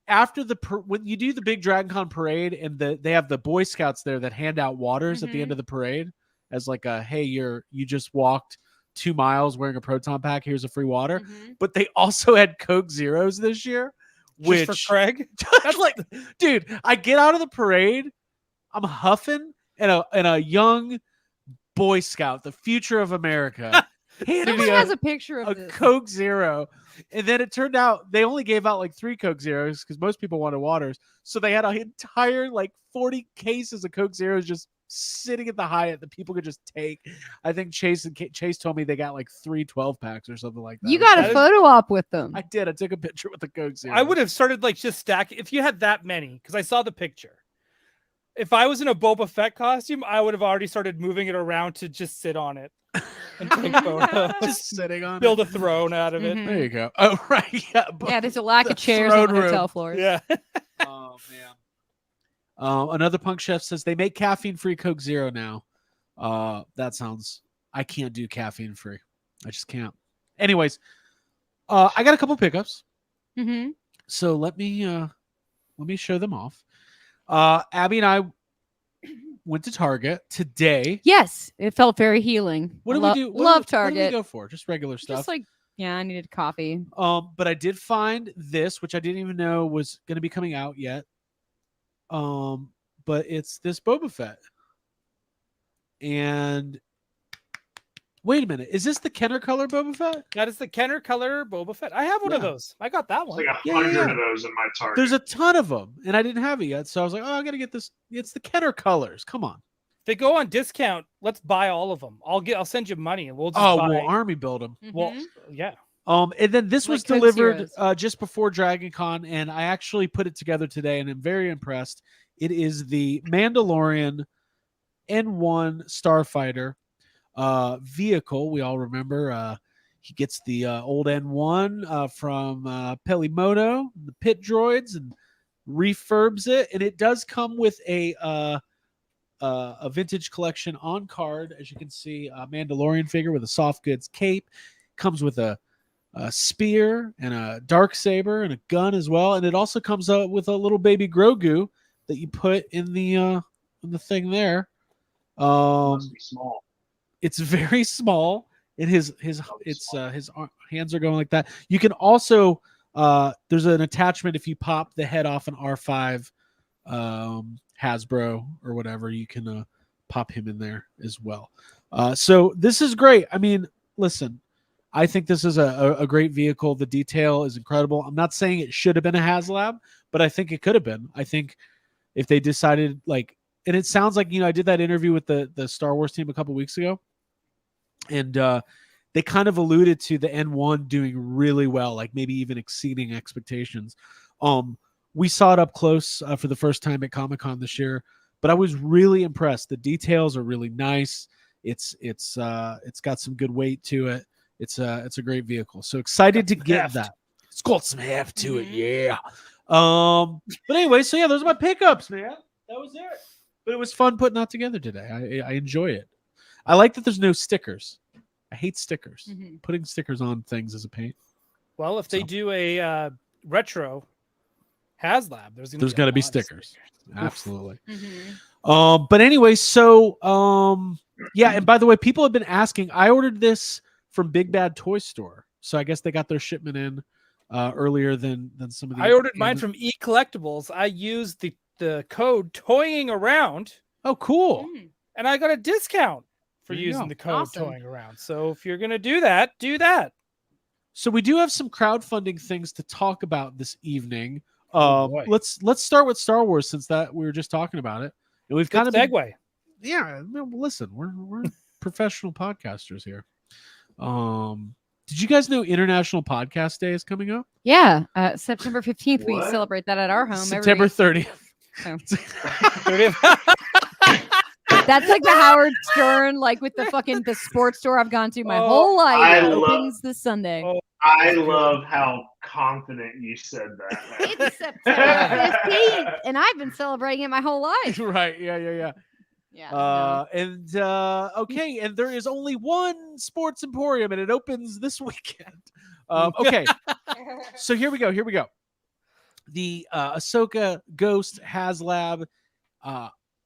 [SPEAKER 3] after when you do the big Dragon Con parade and they have the Boy Scouts there that hand out waters at the end of the parade as like a, hey, you just walked 2 miles wearing a proton pack, here's a free water. But they also had Coke Zeros this year, which
[SPEAKER 4] Just for Craig.
[SPEAKER 3] that's like, dude, I get out of the parade, I'm huffing, and a young Boy Scout, the future of America, handed
[SPEAKER 5] Someone
[SPEAKER 3] me
[SPEAKER 5] has a picture of
[SPEAKER 3] a
[SPEAKER 5] this.
[SPEAKER 3] Coke Zero. And then it turned out they only gave out like 3 Coke Zeros because most people wanted waters. So they had an entire like 40 cases of Coke Zeros just sitting at the Hyatt that people could just take. I think Chase told me they got like 3 12-packs or something like that.
[SPEAKER 5] You got a photo op with them.
[SPEAKER 3] I did. I took a picture with the Coke Zero.
[SPEAKER 4] I would have started like just stacking if you had that many, because I saw the picture. If I was in a Boba Fett costume, I would have already started moving it around to just sit on it and take photos.
[SPEAKER 3] just sitting on
[SPEAKER 4] Build
[SPEAKER 3] it.
[SPEAKER 4] a throne out of it.
[SPEAKER 5] Mhm.
[SPEAKER 3] There you go. Oh, right. Yeah.
[SPEAKER 5] Yeah, there's a lack
[SPEAKER 3] the
[SPEAKER 5] of chairs on the
[SPEAKER 3] throne room.
[SPEAKER 5] hotel floors.
[SPEAKER 4] Yeah.
[SPEAKER 3] Oh man. Another punk chef says they make caffeine-free Coke Zero now. That sounds. I can't do caffeine-free. I just can't. Anyways, I got a couple pickups.
[SPEAKER 5] Mm-hmm.
[SPEAKER 3] So let me show them off. Abby and I went to Target today.
[SPEAKER 5] Yes, it felt very healing.
[SPEAKER 3] What did we do?
[SPEAKER 5] Love
[SPEAKER 3] What
[SPEAKER 5] Target.
[SPEAKER 3] did we go for? Just regular stuff.
[SPEAKER 5] Just like, yeah, I needed coffee.
[SPEAKER 3] But I did find this, which I didn't even know was going to be coming out yet. But it's this Boba Fett. And wait a minute, is this the Kenner color Boba Fett?
[SPEAKER 4] That is the Kenner color Boba Fett. I have one of those. I got that
[SPEAKER 6] It's
[SPEAKER 4] one.
[SPEAKER 6] like
[SPEAKER 3] Yeah,
[SPEAKER 6] 100
[SPEAKER 3] yeah.
[SPEAKER 6] of those in my Target.
[SPEAKER 3] There's a ton of them, and I didn't have it yet. So I was like, oh, I got to get this. It's the Kenner colors. Come on.
[SPEAKER 4] If they go on discount, let's buy all of them. I'll send you money and we'll just
[SPEAKER 3] Oh,
[SPEAKER 4] buy.
[SPEAKER 3] we'll army build them.
[SPEAKER 4] Well,
[SPEAKER 5] Mhm.
[SPEAKER 4] yeah.
[SPEAKER 3] And then this was
[SPEAKER 5] Like Coke's
[SPEAKER 3] delivered
[SPEAKER 5] Heroes.
[SPEAKER 3] just before Dragon Con, and I actually put it together today, and I'm very impressed. It is the Mandalorian N1 Starfighter vehicle. We all remember he gets the old N1 from Pelimoto, the pit droids, and refurbs it, and it does come with a vintage collection on card. As you can see, a Mandalorian figure with a soft goods cape. Comes with a spear and a dark saber and a gun as well, and it also comes out with a little baby Grogu that you put in the thing there.
[SPEAKER 6] Must be small.
[SPEAKER 3] It's very small, and his hands are going like that. You can also there's an attachment if you pop the head off an R5 Hasbro or whatever, you can pop him in there as well. So this is great. I mean, listen, I think this is a great vehicle. The detail is incredible. I'm not saying it should have been a HasLab, but I think it could have been. I think if they decided, like, and it sounds like, I did that interview with the Star Wars team a couple weeks ago, and they kind of alluded to the N1 doing really well, like maybe even exceeding expectations. We saw it up close for the first time at Comic-Con this year, but I was really impressed. The details are really nice. It's got some good weight to it. It's a great vehicle. So excited to get
[SPEAKER 4] heft.
[SPEAKER 3] that. It's got some heft to it, yeah. But anyway, so yeah, those are my pickups, man. That was it. But it was fun putting that together today. I enjoy it. I like that there's no stickers. I hate stickers.
[SPEAKER 5] Mhm.
[SPEAKER 3] Putting stickers on things is a pain.
[SPEAKER 4] Well, if they
[SPEAKER 3] So.
[SPEAKER 4] do a retro HasLab, there's
[SPEAKER 3] Got to be
[SPEAKER 4] a lot of
[SPEAKER 3] stickers. Absolutely.
[SPEAKER 5] Mhm.
[SPEAKER 3] But anyway, so yeah, and by the way, people have been asking. I ordered this from Big Bad Toy Store, so I guess they got their shipment in earlier than some of the.
[SPEAKER 4] I ordered mine from Collectibles. I used the code toying around,
[SPEAKER 3] Oh, cool!
[SPEAKER 5] Mm.
[SPEAKER 4] and I got a discount for
[SPEAKER 3] There you
[SPEAKER 4] using
[SPEAKER 3] go.
[SPEAKER 4] the code
[SPEAKER 5] Awesome.
[SPEAKER 4] toying around. So if you're gonna do that, do that.
[SPEAKER 3] So we do have some crowdfunding things to talk about this evening.
[SPEAKER 4] Oh, boy.
[SPEAKER 3] Let's start with Star Wars, since that we were just talking about it, and we've kind
[SPEAKER 4] Good
[SPEAKER 3] of been,
[SPEAKER 4] segue.
[SPEAKER 3] yeah. No, listen, we're professional podcasters here. Did you guys know International Podcast Day is coming up?
[SPEAKER 5] Yeah, September 15th, we
[SPEAKER 6] What?
[SPEAKER 5] celebrate that at our home.
[SPEAKER 3] September 30th.
[SPEAKER 5] That's like the Howard Stern, like with the sports store I've gone to my
[SPEAKER 4] Oh,
[SPEAKER 5] whole life.
[SPEAKER 6] I
[SPEAKER 5] It
[SPEAKER 6] love-
[SPEAKER 5] opens this Sunday.
[SPEAKER 4] Oh,
[SPEAKER 6] I love how confident you said that.
[SPEAKER 5] It's September 15th, and I've been celebrating it my whole life.
[SPEAKER 3] Right. Yeah.
[SPEAKER 5] Yeah.
[SPEAKER 3] Okay, and there is only one sports emporium, and it opens this weekend. Okay, so here we go. The Ahsoka Ghost HasLab.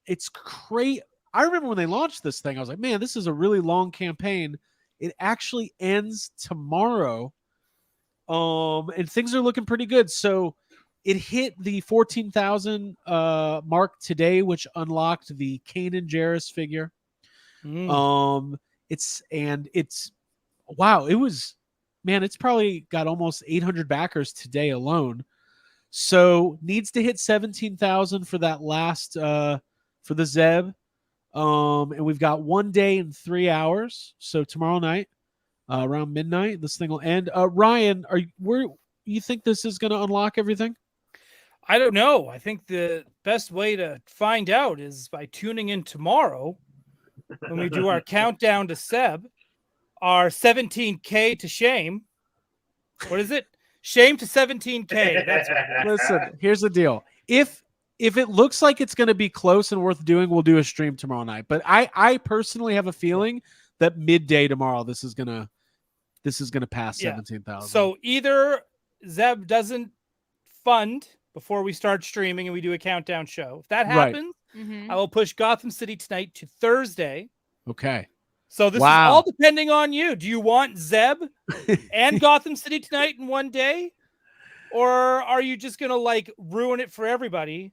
[SPEAKER 3] It's great. I remember when they launched this thing, I was like, man, this is a really long campaign. It actually ends tomorrow. And things are looking pretty good. So it hit the 14,000 mark today, which unlocked the Kanan Jarrus figure. It's wow, it's probably got almost 800 backers today alone. So needs to hit 17,000 for that last for the Zeb. And we've got 1 day and 3 hours. So tomorrow night, around midnight, this thing will end. Ryan, where you think this is going to unlock everything?
[SPEAKER 4] I don't know. I think the best way to find out is by tuning in tomorrow when we do our countdown to Seb, our 17K to shame. What is it? Shame to 17K. That's what it is.
[SPEAKER 3] Listen, here's the deal. If it looks like it's going to be close and worth doing, we'll do a stream tomorrow night. But I personally have a feeling that midday tomorrow, this is gonna this is going to pass
[SPEAKER 4] Yeah.
[SPEAKER 3] 17,000.
[SPEAKER 4] So either Zeb doesn't fund before we start streaming and we do a countdown show. If that
[SPEAKER 3] Right.
[SPEAKER 4] happens,
[SPEAKER 5] Mhm.
[SPEAKER 4] I will push Gotham City Tonight to Thursday.
[SPEAKER 3] Okay.
[SPEAKER 4] So this is
[SPEAKER 3] Wow.
[SPEAKER 4] all depending on you. Do you want Zeb and Gotham City Tonight in one day? Or are you just going to like ruin it for everybody?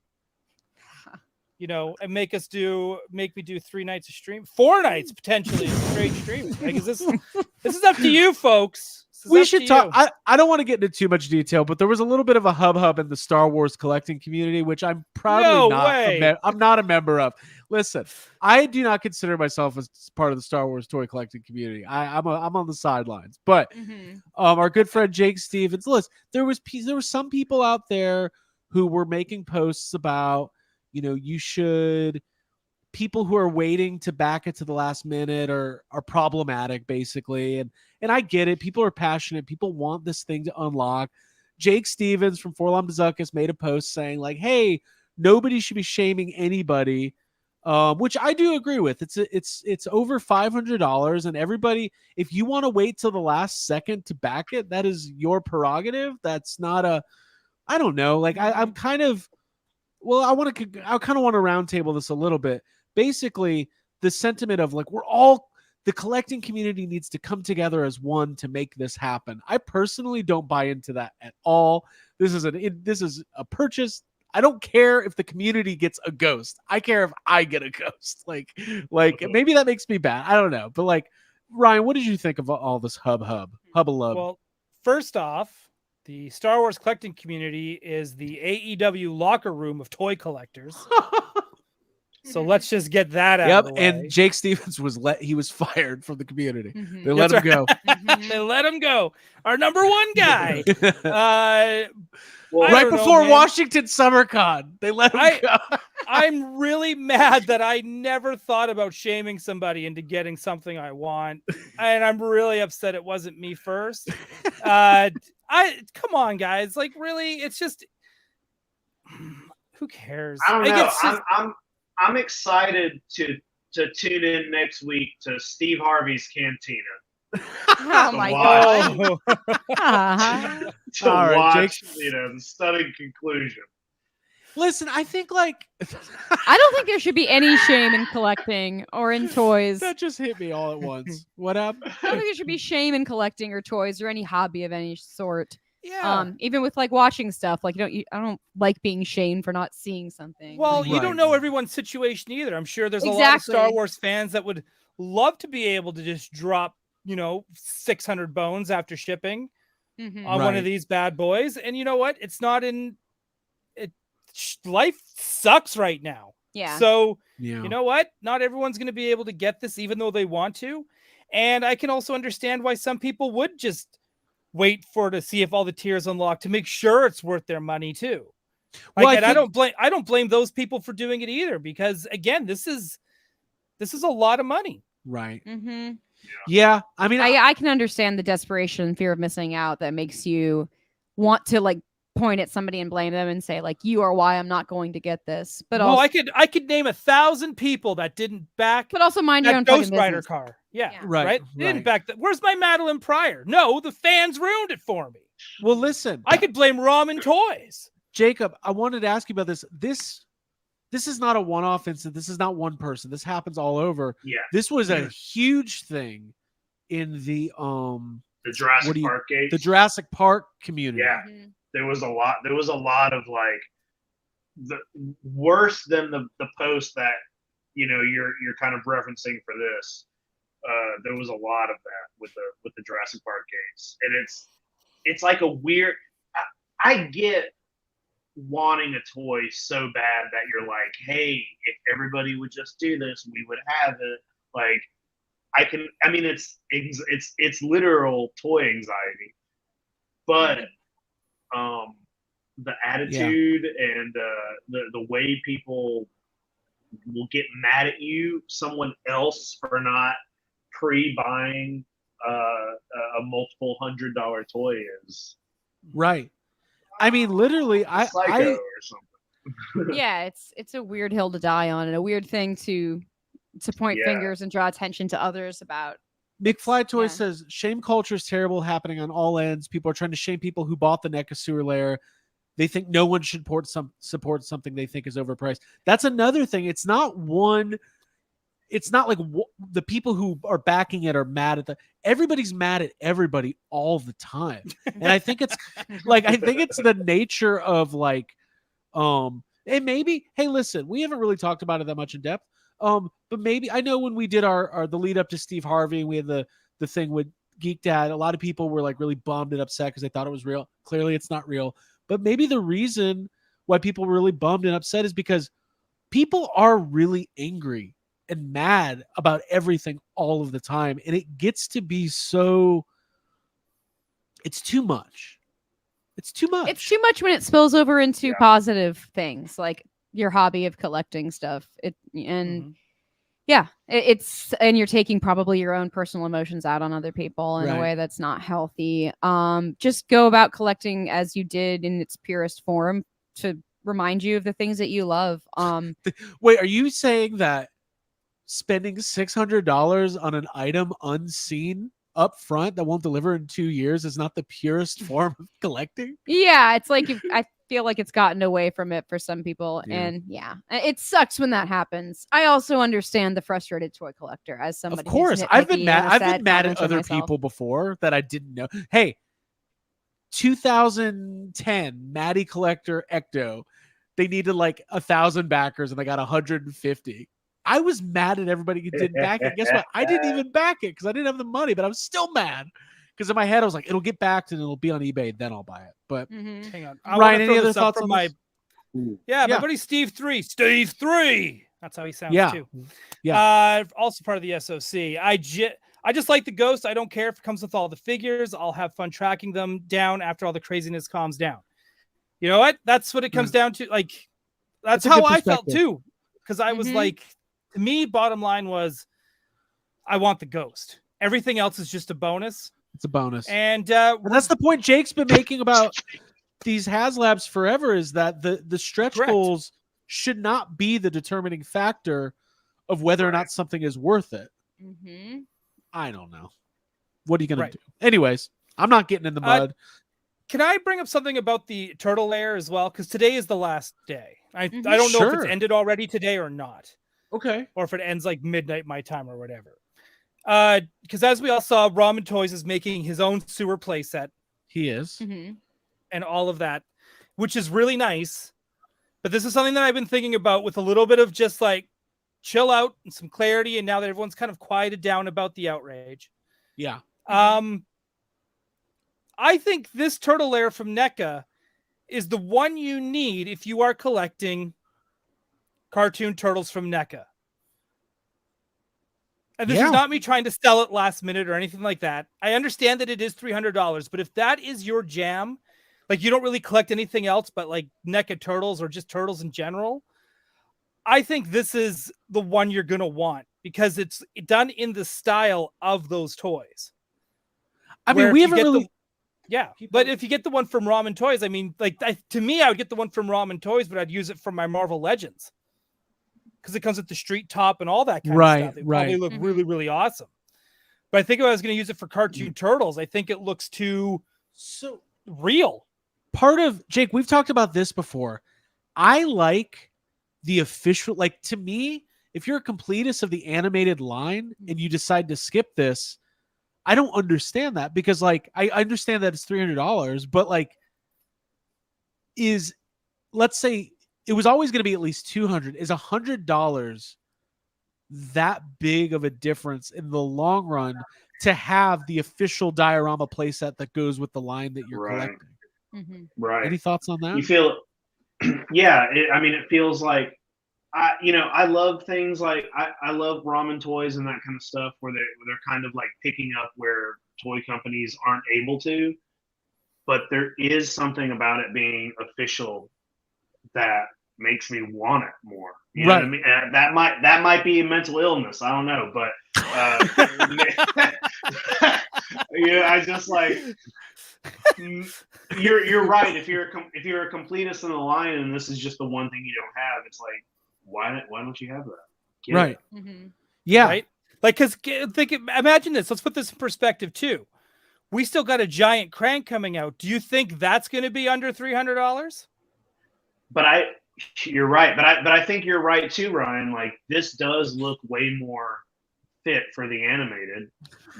[SPEAKER 4] You know, and make me do 3 nights of stream, 4 nights potentially of straight streaming. Like, this is up to you, folks.
[SPEAKER 3] We should talk. I don't want to get into too much detail, but there was a little bit of a hub in the Star Wars collecting community, which I'm proudly I'm not a member of. Listen, I do not consider myself as part of the Star Wars toy collecting community. I'm on the sidelines, but our good friend Jake Stevens, listen, there was some people out there who were making posts about, you know, people who are waiting to back it to the last minute are problematic, basically. And I get it. People are passionate. People want this thing to unlock. Jake Stevens from Forlom Bazuckas made a post saying like, hey, nobody should be shaming anybody, which I do agree with. It's over $500, and everybody, if you want to wait till the last second to back it, that is your prerogative. That's not I don't know. Like I'm kind of, well, I kind of want to roundtable this a little bit. Basically, the sentiment of like the collecting community needs to come together as one to make this happen. I personally don't buy into that at all. This is a purchase. I don't care if the community gets a ghost. I care if I get a ghost. Like maybe that makes me bad. I don't know. But like, Ryan, what did you think of all this hubba love?
[SPEAKER 4] Well, first off, the Star Wars collecting community is the AEW locker room of toy collectors. So let's just get that out of the way.
[SPEAKER 3] And Jake Stevens was fired from the community. They let him go.
[SPEAKER 4] They let him go. Our number 1 guy.
[SPEAKER 3] Right before Washington SummerCon, they let him go.
[SPEAKER 4] I'm really mad that I never thought about shaming somebody into getting something I want, and I'm really upset it wasn't me first. Come on, guys. Like, really, it's just who cares?
[SPEAKER 6] I don't know. I'm excited to tune in next week to Steve Harvey's Cantina.
[SPEAKER 5] Oh my god!
[SPEAKER 6] To watch, the stunning conclusion.
[SPEAKER 3] Listen, I think like
[SPEAKER 5] I don't think there should be any shame in collecting or in toys.
[SPEAKER 3] That just hit me all at once. What up?
[SPEAKER 5] I don't think there should be shame in collecting or toys or any hobby of any sort.
[SPEAKER 4] Yeah.
[SPEAKER 5] Even with like watching stuff, like I don't like being shamed for not seeing something.
[SPEAKER 4] Well, you don't know everyone's situation either. I'm sure there's a lot of Star Wars fans that would love to be able to just drop, 600 bones after shipping on one of these bad boys. And you know what? It's not life sucks right now.
[SPEAKER 5] Yeah.
[SPEAKER 4] So you know what? Not everyone's going to be able to get this, even though they want to. And I can also understand why some people would just wait to see if all the tiers unlock to make sure it's worth their money too. Like, I don't blame those people for doing it either, because again, this is a lot of money.
[SPEAKER 3] Right.
[SPEAKER 5] Mm-hmm.
[SPEAKER 3] Yeah. I mean,
[SPEAKER 5] I can understand the desperation and fear of missing out that makes you want to like point at somebody and blame them and say like, you are why I'm not going to get this. But also,
[SPEAKER 4] I could name 1,000 people that didn't back.
[SPEAKER 5] But also mind your own
[SPEAKER 4] Ghost
[SPEAKER 5] fucking
[SPEAKER 4] Rider
[SPEAKER 5] business.
[SPEAKER 4] car. Yeah.
[SPEAKER 3] Right.
[SPEAKER 4] They didn't back that. Where's my Madeline Pryor? No, the fans ruined it for me.
[SPEAKER 3] Well, listen,
[SPEAKER 4] I could blame Ramen Toys.
[SPEAKER 3] Jacob, I wanted to ask you about this. This is not a one-off incident. This is not one person. This happens all over.
[SPEAKER 6] Yeah.
[SPEAKER 3] This was a huge thing in the
[SPEAKER 6] Jurassic Park gates.
[SPEAKER 3] The Jurassic Park community.
[SPEAKER 6] Yeah.
[SPEAKER 5] Mm-hmm.
[SPEAKER 6] There was a lot of like the worse than the post that you're kind of referencing for this. There was a lot of that with the Jurassic Park gates, and it's like a weird. I get wanting a toy so bad that you're like, hey, if everybody would just do this, we would have it. Like, it's literal toy anxiety, but the attitude and the way people will get mad at someone else for not pre-buying a multiple $100 toy is
[SPEAKER 3] right. I mean, literally,
[SPEAKER 6] psycho or something.
[SPEAKER 5] Yeah, it's a weird hill to die on and a weird thing to point fingers and draw attention to others about.
[SPEAKER 3] McFly Toy
[SPEAKER 5] yeah.
[SPEAKER 3] says shame culture is terrible, happening on all ends. People are trying to shame people who bought the NECA sewer lair. They think no one should support something they think is overpriced. That's another thing. It's not one. It's not like the people who are backing it are mad at everybody's mad at everybody all the time. And I think it's like, I think it's the nature of like, and maybe, hey, listen, we haven't really talked about it that much in depth. But maybe, I know when we did our the lead up to Steve Harvey, and we had the thing with Geek Dad, a lot of people were like really bummed and upset because they thought it was real. Clearly it's not real. But maybe the reason why people were really bummed and upset is because people are really angry and mad about everything all of the time. And it gets to be so, it's too much. It's too much.
[SPEAKER 5] It's too much when it spills over into
[SPEAKER 6] Yeah.
[SPEAKER 5] positive things like your hobby of collecting stuff. It's and you're taking probably your own personal emotions out on other people in a
[SPEAKER 3] Right.
[SPEAKER 5] way that's not healthy. Just go about collecting as you did in its purest form to remind you of the things that you love.
[SPEAKER 3] Wait, are you saying that spending $600 on an item unseen up front that won't deliver in 2 years is not the purest form of collecting?
[SPEAKER 5] Yeah, it's like I feel like it's gotten away from it for some people,
[SPEAKER 3] Yeah.
[SPEAKER 5] and it sucks when that happens. I also understand the frustrated toy collector as somebody.
[SPEAKER 3] Of course,
[SPEAKER 5] who's
[SPEAKER 3] I've been
[SPEAKER 5] nitpicky
[SPEAKER 3] mad.
[SPEAKER 5] and a
[SPEAKER 3] I've been
[SPEAKER 5] sad
[SPEAKER 3] mad at
[SPEAKER 5] commenter
[SPEAKER 3] other
[SPEAKER 5] myself.
[SPEAKER 3] people before that I didn't know. Hey, 2010 Maddie Collector Ecto, they needed like 1,000 backers and I got 150. I was mad at everybody who didn't back it. Guess what? I didn't even back it because I didn't have the money, but I was still mad because in my head I was like, it'll get backed and it'll be on eBay, then I'll buy it. But
[SPEAKER 5] Mhm.
[SPEAKER 4] Hang on.
[SPEAKER 3] Ryan,
[SPEAKER 4] wanna
[SPEAKER 3] any
[SPEAKER 4] throw
[SPEAKER 3] other
[SPEAKER 4] this up
[SPEAKER 3] thoughts
[SPEAKER 4] from
[SPEAKER 3] on
[SPEAKER 4] my
[SPEAKER 3] this?
[SPEAKER 4] Yeah,
[SPEAKER 3] Yeah.
[SPEAKER 4] my buddy Steve 3. Steve 3. That's how he sounds
[SPEAKER 3] Yeah.
[SPEAKER 4] too.
[SPEAKER 3] Yeah.
[SPEAKER 4] Also part of the SOC. I just like the Ghost. I don't care if it comes with all the figures. I'll have fun tracking them down after all the craziness calms down. You know what? That's what it comes down to. Like, that's
[SPEAKER 3] That's a
[SPEAKER 4] how
[SPEAKER 3] good
[SPEAKER 4] I felt
[SPEAKER 3] perspective.
[SPEAKER 4] too. Because I was
[SPEAKER 5] Mhm.
[SPEAKER 4] like, to me, bottom line was, I want the Ghost. Everything else is just a bonus.
[SPEAKER 3] It's a bonus.
[SPEAKER 4] And
[SPEAKER 3] And that's the point Jake's been making about these HasLabs forever, is that the stretch
[SPEAKER 4] Correct.
[SPEAKER 3] goals should not be the determining factor of whether or
[SPEAKER 6] Right.
[SPEAKER 3] not something is worth it.
[SPEAKER 5] Mhm.
[SPEAKER 3] I don't know. What are you going
[SPEAKER 4] Right.
[SPEAKER 3] to do? Anyways, I'm not getting in the mud.
[SPEAKER 4] Can I bring up something about the turtle lair as well? Because today is the last day. I don't know if
[SPEAKER 3] Sure.
[SPEAKER 4] it's ended already today or not,
[SPEAKER 3] Okay.
[SPEAKER 4] or if it ends like midnight my time or whatever. Because as we all saw, Ramen Toys is making his own sewer playset
[SPEAKER 3] He is.
[SPEAKER 5] Mhm.
[SPEAKER 4] and all of that, which is really nice. But this is something that I've been thinking about with a little bit of just like chill out and some clarity. And now that everyone's kind of quieted down about the outrage,
[SPEAKER 3] Yeah.
[SPEAKER 4] I think this turtle lair from NECA is the one you need if you are collecting cartoon turtles from NECA. And this
[SPEAKER 3] Yeah.
[SPEAKER 4] is not me trying to sell it last minute or anything like that. I understand that it is $300, but if that is your jam, like you don't really collect anything else but like NECA turtles or just turtles in general, I think this is the one you're going to want because it's done in the style of those toys.
[SPEAKER 3] I
[SPEAKER 4] Where
[SPEAKER 3] mean,
[SPEAKER 4] if
[SPEAKER 3] we
[SPEAKER 4] you
[SPEAKER 3] haven't
[SPEAKER 4] get
[SPEAKER 3] really.
[SPEAKER 4] but if you get the one from Ramen Toys, I mean, like to me, I would get the one from Ramen Toys, but I'd use it for my Marvel Legends because it comes with the street top and all that kind of stuff. It probably look really, really awesome. But I think if I was going to use it for cartoon turtles, I think it looks too real.
[SPEAKER 3] Part of Jake, we've talked about this before. I like the official, like to me, if you're a completist of the animated line and you decide to skip this, I don't understand that because like I understand that it's $300, but like let's say it was always going to be at least $200. Is $100 that big of a difference in the long run to have the official diorama playset that goes with the line that you're
[SPEAKER 6] Right.
[SPEAKER 3] collecting?
[SPEAKER 5] Mhm.
[SPEAKER 6] Right.
[SPEAKER 3] Any thoughts on that?
[SPEAKER 6] You feel, yeah. I mean, it feels like, I love things like I love Ramen Toys and that kind of stuff where they're kind of like picking up where toy companies aren't able to. But there is something about it being official that makes me want it more. You know what I mean? That might be a mental illness. I don't know, but I just like. You're right. If you're a completist in the line and this is just the one thing you don't have, it's like why don't you have that? Get
[SPEAKER 3] Right.
[SPEAKER 6] it.
[SPEAKER 5] Mhm.
[SPEAKER 3] Yeah.
[SPEAKER 4] Right. Like, because imagine this. Let's put this in perspective too. We still got a giant crank coming out. Do you think that's going to be under $300?
[SPEAKER 6] But you're right. But I think you're right too, Ryan. Like, this does look way more fit for the animated.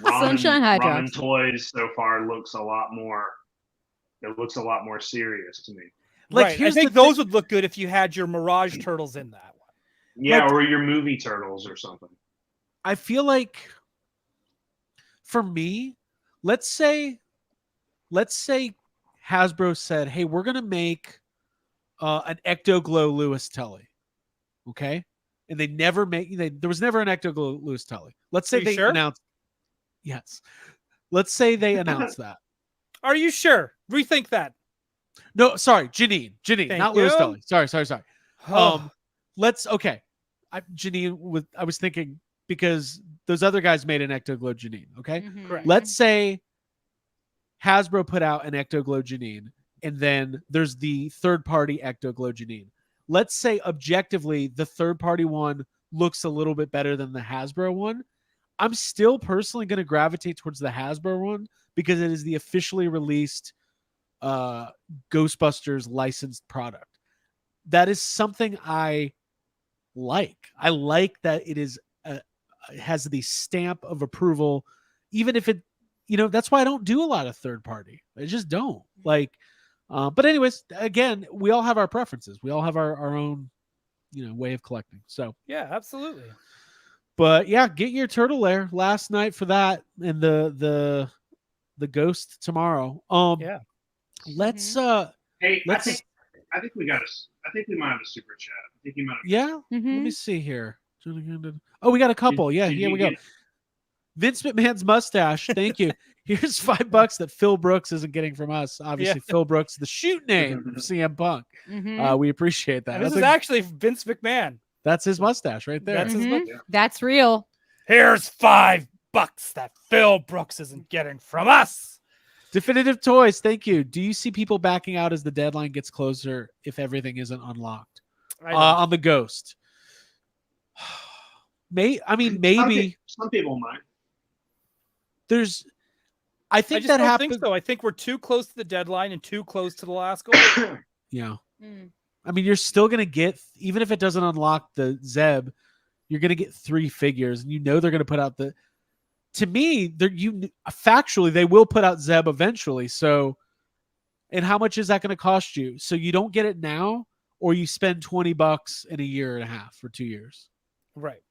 [SPEAKER 5] Sunshine Hydrox.
[SPEAKER 6] Ramen Toys so far looks a lot more. It looks a lot more serious to me.
[SPEAKER 3] Like,
[SPEAKER 4] Right. I
[SPEAKER 3] here's
[SPEAKER 4] think
[SPEAKER 3] the thing-
[SPEAKER 4] those would look good if you had your Mirage Turtles in that one.
[SPEAKER 6] Yeah,
[SPEAKER 3] Like-
[SPEAKER 6] or your movie turtles or something.
[SPEAKER 3] I feel like for me, let's say Hasbro said, "Hey, we're gonna make an Ecto Glow Lewis Tully," okay, and they never make. There was never an Ecto Glow Lewis Tully. Let's say
[SPEAKER 4] Are you
[SPEAKER 3] they
[SPEAKER 4] sure?
[SPEAKER 3] announced. Yes, let's say they announced that.
[SPEAKER 4] Are you sure? Rethink that.
[SPEAKER 3] No, sorry, Janine,
[SPEAKER 4] Thank
[SPEAKER 3] not Lewis
[SPEAKER 4] you.
[SPEAKER 3] Tully. Sorry.
[SPEAKER 4] Oh,
[SPEAKER 3] Let's Janine. I was thinking because those other guys made an Ecto Glow Janine. Okay,
[SPEAKER 5] Mhm.
[SPEAKER 4] Correct.
[SPEAKER 3] let's say Hasbro put out an Ecto Glow Janine, and then there's the third-party Ecto Glow Janine. Let's say objectively the third-party one looks a little bit better than the Hasbro one. I'm still personally going to gravitate towards the Hasbro one because it is the officially released Ghostbusters licensed product. That is something I like. I like that it is it has the stamp of approval, even if it, that's why I don't do a lot of third party. I just don't like. But anyways, again, we all have our preferences. We all have our own, way of collecting. So,
[SPEAKER 4] yeah, absolutely.
[SPEAKER 3] but yeah, get your turtle lair last night for that, and the ghost tomorrow.
[SPEAKER 4] Yeah.
[SPEAKER 3] Let's
[SPEAKER 6] Hey,
[SPEAKER 3] let's
[SPEAKER 6] I think we might have a super chat. I think you might have.
[SPEAKER 3] yeah. Let
[SPEAKER 5] Mhm.
[SPEAKER 3] me see here. Oh, we got a couple. Yeah,
[SPEAKER 6] Did
[SPEAKER 3] here
[SPEAKER 6] you
[SPEAKER 3] we go.
[SPEAKER 6] get-
[SPEAKER 3] Vince McMahon's mustache. Thank you. Here's $5 that Phil Brooks isn't getting from us. Obviously, Phil Brooks, the shoot name of CM Punk.
[SPEAKER 5] Mhm.
[SPEAKER 3] We appreciate that.
[SPEAKER 4] And this
[SPEAKER 3] That's
[SPEAKER 4] is actually Vince McMahon.
[SPEAKER 3] that's his mustache right there.
[SPEAKER 4] That's his
[SPEAKER 5] Mhm.
[SPEAKER 6] Yeah.
[SPEAKER 5] That's real.
[SPEAKER 4] Here's $5 that Phil Brooks isn't getting from us.
[SPEAKER 3] Definitive Toys. Thank you. Do you see people backing out as the deadline gets closer if everything isn't unlocked on the Ghost? Maybe
[SPEAKER 6] Some people might.
[SPEAKER 3] there's. I
[SPEAKER 4] I
[SPEAKER 3] think
[SPEAKER 4] just
[SPEAKER 3] that
[SPEAKER 4] don't
[SPEAKER 3] happens.
[SPEAKER 4] think so. I think we're too close to the deadline and too close to the last goal.
[SPEAKER 3] Yeah.
[SPEAKER 5] Mm.
[SPEAKER 3] I mean, you're still going to get, even if it doesn't unlock the Zeb, you're going to get 3 figures, and they're going to put out the. To me, factually, they will put out Zeb eventually. So, and how much is that going to cost you? So you don't get it now, or you spend $20 in a year and a half or 2 years.
[SPEAKER 4] Right.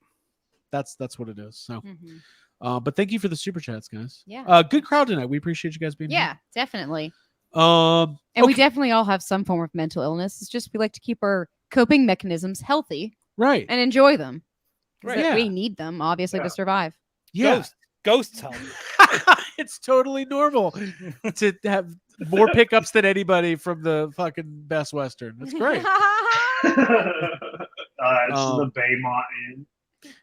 [SPEAKER 3] That's what it is. So,
[SPEAKER 5] Mhm.
[SPEAKER 3] but thank you for the super chats, guys.
[SPEAKER 5] Yeah.
[SPEAKER 3] Good crowd tonight. We appreciate you guys being
[SPEAKER 5] Yeah, definitely.
[SPEAKER 3] here.
[SPEAKER 5] And we
[SPEAKER 3] Okay,
[SPEAKER 5] definitely all have some form of mental illness. It's just we like to keep our coping mechanisms healthy
[SPEAKER 3] right.
[SPEAKER 5] and enjoy them. 'Cause
[SPEAKER 4] Right.
[SPEAKER 5] that
[SPEAKER 3] Yeah.
[SPEAKER 5] We need them, obviously,
[SPEAKER 6] Yeah.
[SPEAKER 5] to survive.
[SPEAKER 3] Yeah.
[SPEAKER 4] Ghosts help.
[SPEAKER 3] It's totally normal to have more pickups than anybody from the fucking Best Western. That's great.
[SPEAKER 6] It's the Baymont Inn.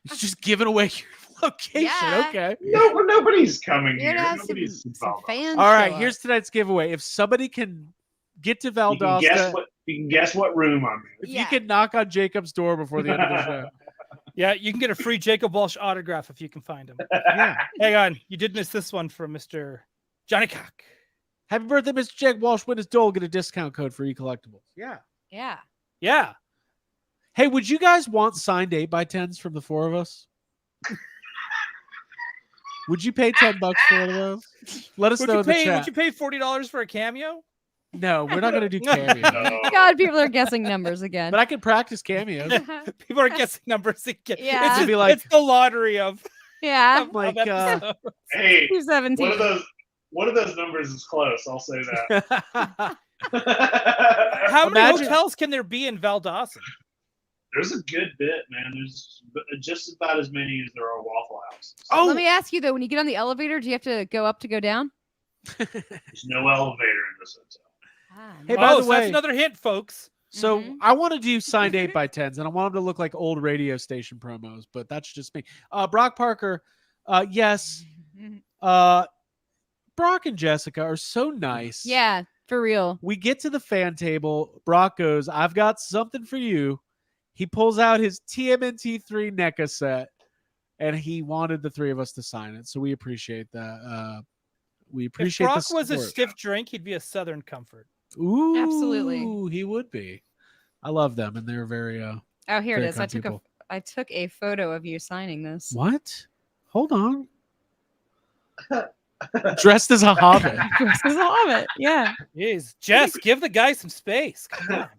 [SPEAKER 3] It's just giving away your location.
[SPEAKER 5] Yeah.
[SPEAKER 3] Okay.
[SPEAKER 6] No, nobody's coming
[SPEAKER 5] You're
[SPEAKER 6] here.
[SPEAKER 5] gonna have
[SPEAKER 6] Nobody's
[SPEAKER 5] some
[SPEAKER 6] involved.
[SPEAKER 5] fans.
[SPEAKER 3] All right.
[SPEAKER 5] show
[SPEAKER 3] Here's
[SPEAKER 5] up.
[SPEAKER 3] tonight's giveaway. If somebody can get to
[SPEAKER 6] You can guess
[SPEAKER 3] Valdosta,
[SPEAKER 6] what room I'm in.
[SPEAKER 3] if
[SPEAKER 5] Yeah.
[SPEAKER 3] you can knock on Jacob's door before the end of the show.
[SPEAKER 4] Yeah, you can get a free Jacob Walsh autograph if you can find him.
[SPEAKER 3] Yeah.
[SPEAKER 4] Hang on. You did miss this one from Mr. Johnny Cock.
[SPEAKER 3] Happy birthday, Mr. Jake Walsh. Win his Dole. Get a discount code for e-collectibles. Yeah.
[SPEAKER 5] Yeah.
[SPEAKER 4] Yeah.
[SPEAKER 3] Hey, would you guys want signed 8x10s from the 4 of us? Would you pay $10 for one of those? Let us know in the chat.
[SPEAKER 4] Would you pay $40 for a cameo?
[SPEAKER 3] No, we're not going to do cameos.
[SPEAKER 6] No.
[SPEAKER 5] God, people are guessing numbers again.
[SPEAKER 3] But I can practice cameos.
[SPEAKER 4] People are guessing numbers again.
[SPEAKER 5] Yeah.
[SPEAKER 3] It'd be like-
[SPEAKER 4] it's the lottery of,
[SPEAKER 5] Yeah.
[SPEAKER 4] of
[SPEAKER 3] Like,
[SPEAKER 4] episodes.
[SPEAKER 6] Hey,
[SPEAKER 5] 217.
[SPEAKER 6] one of those numbers is close. I'll say that.
[SPEAKER 4] How many
[SPEAKER 3] Imagine-
[SPEAKER 4] hotels can there be in Valdosta?
[SPEAKER 6] There's a good bit, man. There's just about as many as there are Waffle Houses.
[SPEAKER 3] Oh,
[SPEAKER 5] Let me ask you though, when you get on the elevator, do you have to go up to go down?
[SPEAKER 6] There's no elevator in this hotel.
[SPEAKER 3] Hey, by the
[SPEAKER 4] So
[SPEAKER 3] way-
[SPEAKER 4] that's another hint, folks.
[SPEAKER 3] So
[SPEAKER 5] Mhm.
[SPEAKER 3] I want to do signed 8x10s, and I want them to look like old radio station promos, but that's just me. Brock Parker, yes. Brock and Jessica are so nice.
[SPEAKER 5] Yeah, for real.
[SPEAKER 3] We get to the fan table. Brock goes, "I've got something for you." He pulls out his TMNT 3 NECA set, and he wanted the three of us to sign it. So we appreciate that. We
[SPEAKER 4] If
[SPEAKER 3] appreciate the
[SPEAKER 4] Brock was a
[SPEAKER 3] support.
[SPEAKER 4] stiff drink, he'd be a Southern Comfort.
[SPEAKER 3] Ooh,
[SPEAKER 5] Absolutely.
[SPEAKER 3] he would be. I love them, and they're very.
[SPEAKER 5] Oh, here it
[SPEAKER 3] Very
[SPEAKER 5] is.
[SPEAKER 3] kind people.
[SPEAKER 5] I took a photo of you signing this.
[SPEAKER 3] What? Hold on. Dressed as a hobbit.
[SPEAKER 5] Dressed as a hobbit. Yeah.
[SPEAKER 4] Jeez, Jess, give the guy some space. Come on.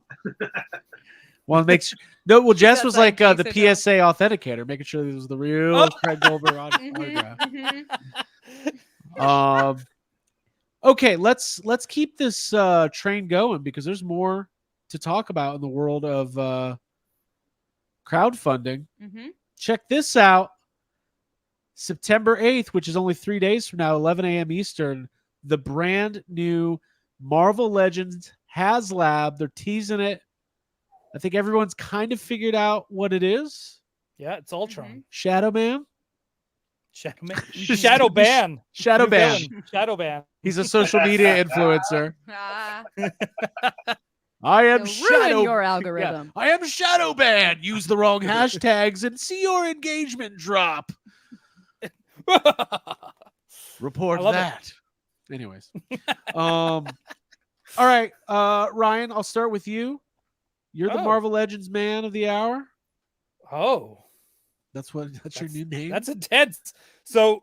[SPEAKER 3] Well, it makes no. Well, Jess
[SPEAKER 5] got
[SPEAKER 3] was
[SPEAKER 5] that
[SPEAKER 3] like the
[SPEAKER 5] jinx it
[SPEAKER 3] PSA authenticator, making sure this was the real
[SPEAKER 4] Oh.
[SPEAKER 3] Craig Goldberg
[SPEAKER 5] Mhm,
[SPEAKER 3] autograph.
[SPEAKER 5] mhm.
[SPEAKER 3] Okay, let's keep this train going because there's more to talk about in the world of crowdfunding.
[SPEAKER 5] Mhm.
[SPEAKER 3] Check this out. September 8th, which is only 3 days from now, 11 a.m. Eastern, the brand new Marvel Legends HasLab. They're teasing it. I think everyone's kind of figured out what it is.
[SPEAKER 4] Yeah, it's Ultron.
[SPEAKER 3] Shadow Man.
[SPEAKER 4] Shadow Man. Shadow Ban.
[SPEAKER 3] Shadow
[SPEAKER 4] New
[SPEAKER 3] Ban.
[SPEAKER 4] villain. Shadow Ban.
[SPEAKER 3] He's a social media influencer.
[SPEAKER 5] Ah,
[SPEAKER 3] I am
[SPEAKER 5] it'll ruin
[SPEAKER 3] Shadow.
[SPEAKER 5] your
[SPEAKER 3] Yeah,
[SPEAKER 5] algorithm.
[SPEAKER 3] I am Shadow Ban. Use the wrong hashtags and see your engagement drop. Report
[SPEAKER 4] I love it.
[SPEAKER 3] that. Anyways. All right. Ryan, I'll start with you. You're the
[SPEAKER 4] Oh.
[SPEAKER 3] Marvel Legends man of the hour.
[SPEAKER 4] Oh,
[SPEAKER 3] That's your new name.
[SPEAKER 4] that's intense. So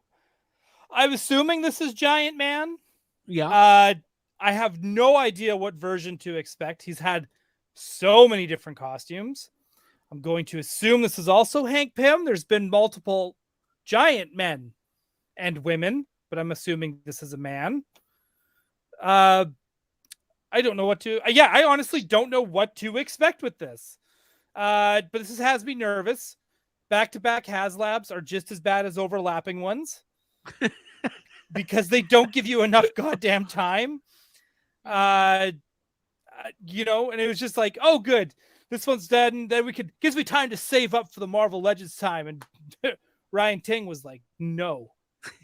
[SPEAKER 4] I'm assuming this is Giant Man.
[SPEAKER 3] yeah.
[SPEAKER 4] I have no idea what version to expect. He's had so many different costumes. I'm going to assume this is also Hank Pym. There's been multiple giant men and women, but I'm assuming this is a man. I don't know what to. I honestly don't know what to expect with this. But this has me nervous. Back-to-back HasLabs are just as bad as overlapping ones because they don't give you enough goddamn time. And it was just like, oh, good, this one's dead, and then gives me time to save up for the Marvel Legends time. And Ryan Ting was like, no,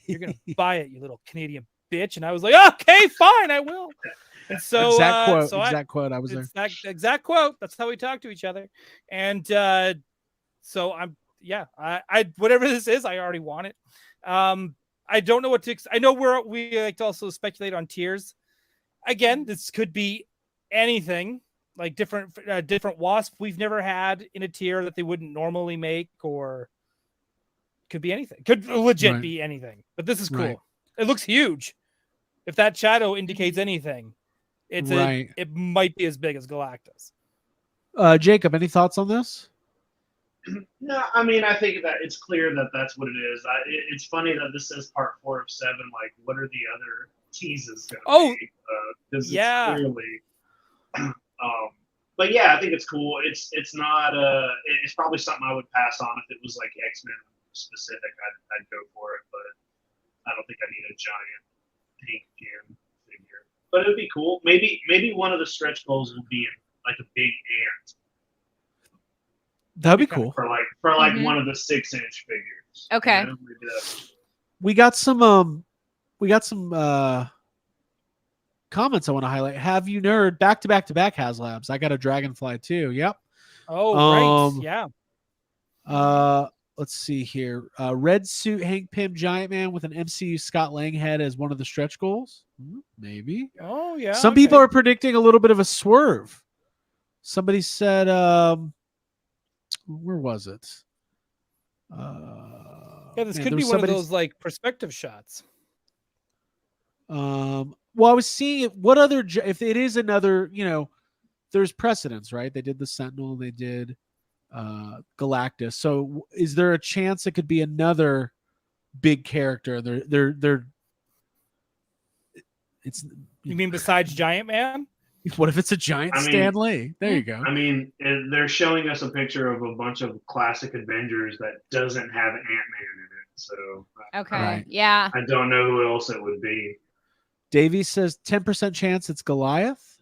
[SPEAKER 4] you're gonna buy it, you little Canadian bitch. And I was like, okay, fine, I will. And so
[SPEAKER 3] exact quote. I was there.
[SPEAKER 4] Exact quote. That's how we talk to each other. And so I whatever this is, I already want it. I don't know what to. I know we like to also speculate on tiers. Again, this could be anything, like different wasp we've never had in a tier that they wouldn't normally make, or could be anything. Could legit be anything. But this is cool.
[SPEAKER 3] Right.
[SPEAKER 4] It looks huge. If that shadow indicates anything, it might be as big as Galactus.
[SPEAKER 3] Jacob, any thoughts on this?
[SPEAKER 6] No, I mean, I think that it's clear that that's what it is. It's funny that this says part 4 of 7. Like, what are the other teases going to be? Because it's clearly. But yeah, I think it's cool. It's not. It's probably something I would pass on if it was like X-Men specific. I'd go for it, but I don't think I need a giant pink Jim figure. But it'd be cool. Maybe one of the stretch goals will be like a big ant.
[SPEAKER 3] That'd be cool.
[SPEAKER 6] For one of the 6-inch figures.
[SPEAKER 5] Okay.
[SPEAKER 6] You know, maybe that's...
[SPEAKER 3] We got some comments I want to highlight. Have you nerd back-to-back HasLabs? I got a Dragonfly too. Yep.
[SPEAKER 4] Oh, right. Yeah.
[SPEAKER 3] Let's see here. Red suit Hank Pym Giant Man with an MCU Scott Lang head as one of the stretch goals. Maybe.
[SPEAKER 4] Oh, yeah.
[SPEAKER 3] Some people are predicting a little bit of a swerve. Somebody said, where was it?
[SPEAKER 4] Yeah, this could be one of those like perspective shots.
[SPEAKER 3] Well, I was seeing it. What other, if it is another, there's precedence, right? They did the Sentinel, they did Galactus. So is there a chance it could be another big character?
[SPEAKER 4] You mean besides Giant Man?
[SPEAKER 3] What if it's a giant Stan Lee? There you go.
[SPEAKER 6] I mean, they're showing us a picture of a bunch of classic Avengers that doesn't have Ant-Man in it. So
[SPEAKER 5] okay, yeah.
[SPEAKER 6] I don't know who else it would be.
[SPEAKER 3] Davey says 10% chance it's Goliath.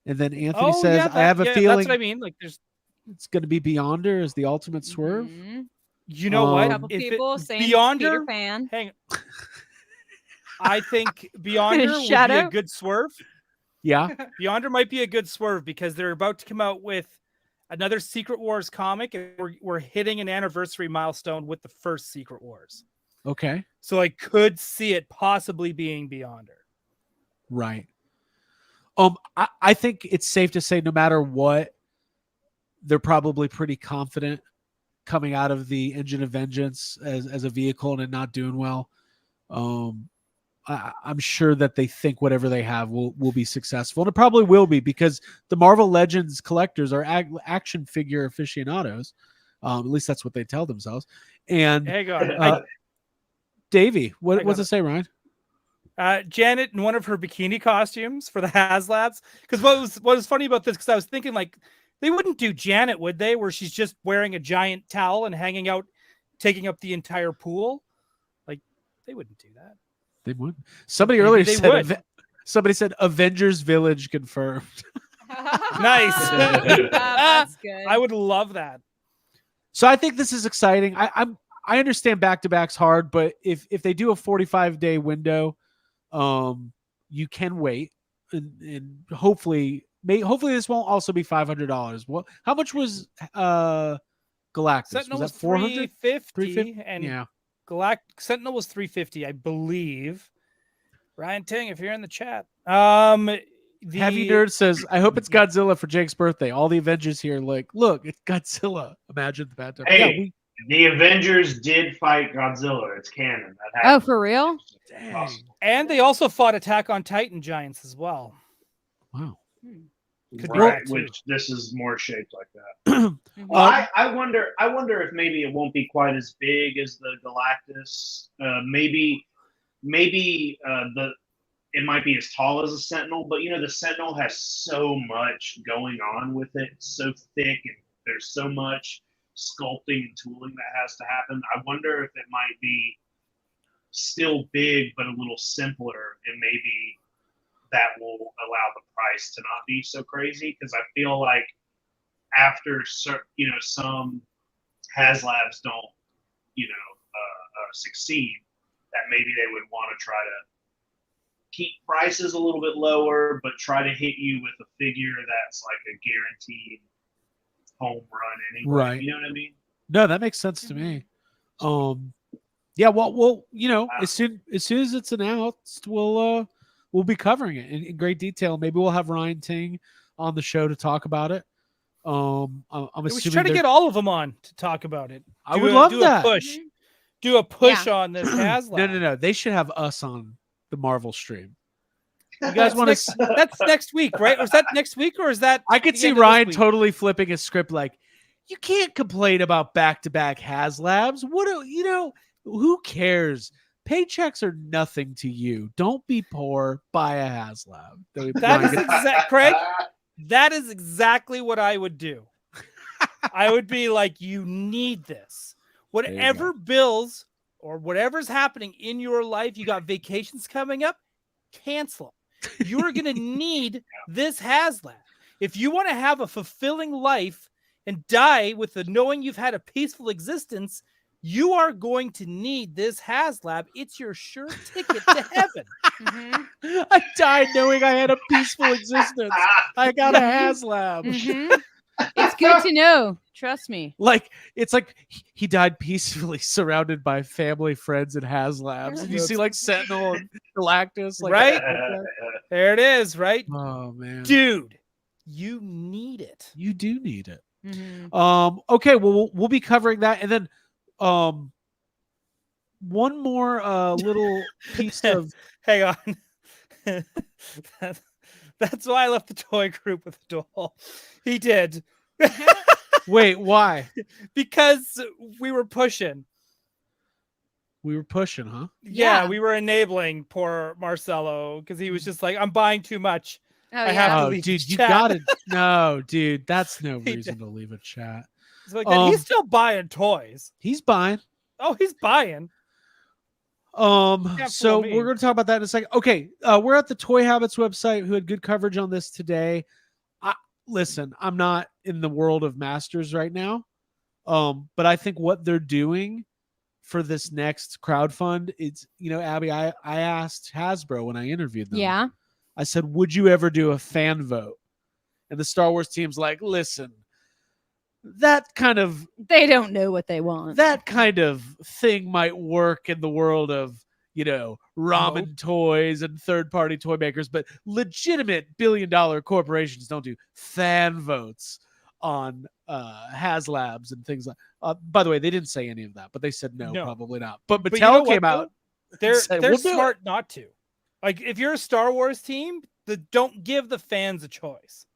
[SPEAKER 3] And then Anthony says, I have a feeling
[SPEAKER 4] that's what I mean. Like
[SPEAKER 3] it's going to be Beyonder as the ultimate swerve.
[SPEAKER 5] Mm-hmm.
[SPEAKER 4] You know what?
[SPEAKER 5] A couple people saying
[SPEAKER 4] Beyonder,
[SPEAKER 5] Peter Pan.
[SPEAKER 4] Hang on. I think Beyonder would be a good swerve.
[SPEAKER 3] Yeah.
[SPEAKER 4] Beyonder might be a good swerve because they're about to come out with another Secret Wars comic, and we're hitting an anniversary milestone with the first Secret Wars.
[SPEAKER 3] Okay.
[SPEAKER 4] So I could see it possibly being Beyonder.
[SPEAKER 3] Right. I think it's safe to say no matter what, they're probably pretty confident coming out of the Engine of Vengeance as a vehicle and it not doing well. I'm sure that they think whatever they have will be successful, and it probably will be because the Marvel Legends collectors are action figure aficionados. At least that's what they tell themselves. And
[SPEAKER 4] Hang on.
[SPEAKER 3] Davey, what's it say, Ryan?
[SPEAKER 4] Janet in one of her bikini costumes for the HasLabs. Because what was funny about this, because I was thinking like they wouldn't do Janet, would they? Where she's just wearing a giant towel and hanging out, taking up the entire pool. Like they wouldn't do that.
[SPEAKER 3] They would. Somebody earlier said somebody said Avengers Village confirmed.
[SPEAKER 4] Nice.
[SPEAKER 5] That's good.
[SPEAKER 4] I would love that.
[SPEAKER 3] So I think this is exciting. I understand back-to-back's hard, but if they do a 45-day window, you can wait, and hopefully this won't also be $500. Well, how much was Galactus?
[SPEAKER 4] Sentinel was
[SPEAKER 3] 400?
[SPEAKER 4] 350, and
[SPEAKER 3] yeah,
[SPEAKER 4] Sentinel was 350, I believe. Ryan Ting, if you're in the chat,
[SPEAKER 3] Heavy Nerd says, "I hope it's Godzilla for Jake's birthday. All the Avengers here, like, look, it's Godzilla. Imagine the bad time."
[SPEAKER 6] Hey, the Avengers did fight Godzilla. It's canon. That
[SPEAKER 5] Oh,
[SPEAKER 6] happened.
[SPEAKER 5] for real?
[SPEAKER 3] Dang.
[SPEAKER 4] and they also fought Attack on Titan giants as well.
[SPEAKER 3] Wow.
[SPEAKER 4] Could be
[SPEAKER 6] Right,
[SPEAKER 4] that too.
[SPEAKER 6] which this is more shaped like that. Well, I wonder if maybe it won't be quite as big as the Galactus. Maybe it might be as tall as a Sentinel, but the Sentinel has so much going on with it. It's so thick, and there's so much sculpting and tooling that has to happen. I wonder if it might be still big but a little simpler, and maybe that will allow the price to not be so crazy, because I feel like after some HasLabs don't succeed, that maybe they would want to try to keep prices a little bit lower, but try to hit you with a figure that's like a guaranteed home run anyway.
[SPEAKER 3] Right.
[SPEAKER 6] You know what I mean?
[SPEAKER 3] No, that makes sense to me. Yeah, well, as soon as it's announced, we'll be covering it in great detail. Maybe we'll have Ryan Ting on the show to talk about it. I'm assuming
[SPEAKER 4] We should try to get all of them on to talk about it.
[SPEAKER 3] I would love
[SPEAKER 4] do
[SPEAKER 3] that.
[SPEAKER 4] Do a push on this HasLab.
[SPEAKER 3] No. They should have us on the Marvel stream. You guys want to?
[SPEAKER 4] That's next week, right? Or is that next week, or is that?
[SPEAKER 3] I could see Ryan totally flipping his script like, "You can't complain about back-to-back HasLabs. Who cares? Paychecks are nothing to you. Don't be poor. Buy a HasLab."
[SPEAKER 4] Craig. That is exactly what I would do. I would be like, "You need this. Whatever bills or whatever's happening in your life, you got vacations coming up, cancel. You're going to need this HasLab. If you want to have a fulfilling life and die with the knowing you've had a peaceful existence, you are going to need this HasLab. It's your sure ticket to heaven."
[SPEAKER 3] I died knowing I had a peaceful existence. I got a HasLab.
[SPEAKER 5] It's good to know. Trust me.
[SPEAKER 3] It's like he died peacefully, surrounded by family, friends, and HasLabs. And you see like Sentinel and Galactus,
[SPEAKER 4] right? There it is, right?
[SPEAKER 3] Oh man,
[SPEAKER 4] dude, you need it.
[SPEAKER 3] You do need it. Okay, well, we'll be covering that, and then one more little piece of
[SPEAKER 4] hang on. That's why I left the toy group with the doll. He did.
[SPEAKER 3] Wait, why?
[SPEAKER 4] Because we were pushing.
[SPEAKER 3] We were pushing, huh?
[SPEAKER 4] Yeah, we were enabling poor Marcelo because he was just like, "I'm buying too much. I have to leave."
[SPEAKER 3] Dude, you gotta no, dude. That's no reason to leave a chat.
[SPEAKER 4] It's like he's still buying toys.
[SPEAKER 3] He's buying.
[SPEAKER 4] Oh, he's buying.
[SPEAKER 3] So we're going to talk about that in a second. Okay, we're at the Toy Habits website, who had good coverage on this today. Listen, I'm not in the world of Masters right now, but I think what they're doing for this next crowdfund, it's Abby, I asked Hasbro when I interviewed them.
[SPEAKER 5] Yeah.
[SPEAKER 3] I said, would you ever do a fan vote? And the Star Wars team's like, listen, that kind of
[SPEAKER 5] They don't know what they want.
[SPEAKER 3] that kind of thing might work in the world of, ramen toys and third-party toy makers, but legitimate billion-dollar corporations don't do fan votes on HasLabs and things like. By the way, they didn't say any of that, but they said no. Probably not. But Mattel
[SPEAKER 4] you know what,
[SPEAKER 3] came out.
[SPEAKER 4] They're
[SPEAKER 3] said, "We'll do
[SPEAKER 4] smart
[SPEAKER 3] it."
[SPEAKER 4] not to. Like, if you're a Star Wars team, don't give the fans a choice.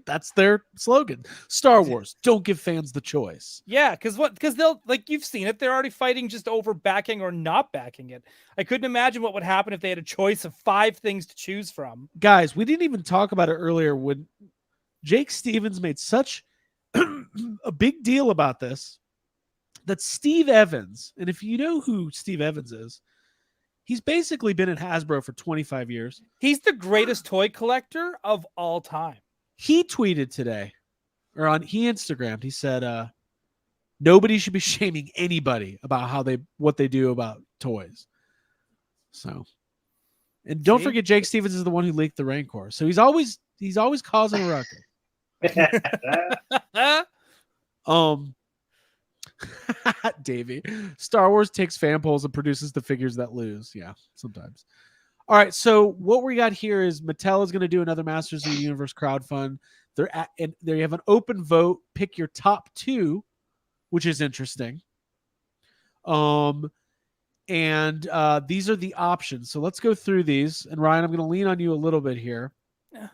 [SPEAKER 3] That's their slogan. Star Wars, don't give fans the choice.
[SPEAKER 4] Yeah, because they'll, like, you've seen it. They're already fighting just over backing or not backing it. I couldn't imagine what would happen if they had a choice of 5 things to choose from.
[SPEAKER 3] Guys, we didn't even talk about it earlier when Jake Stevens made such a big deal about this that Steve Evans, and if you know who Steve Evans is, he's basically been at Hasbro for 25 years.
[SPEAKER 4] He's the greatest toy collector of all time.
[SPEAKER 3] He tweeted today, or he Instagrammed, he said, nobody should be shaming anybody about what they do about toys. So, and don't forget, Jake Stevens is the one who leaked the Rancor. So he's always causing a ruckus. Davey, Star Wars takes fan polls and produces the figures that lose. Yeah, sometimes. All right, so what we got here is Mattel is going to do another Masters of the Universe crowdfund. And there you have an open vote. Pick your top 2, which is interesting. And these are the options. So let's go through these. And Ryan, I'm going to lean on you a little bit here.
[SPEAKER 4] Yeah.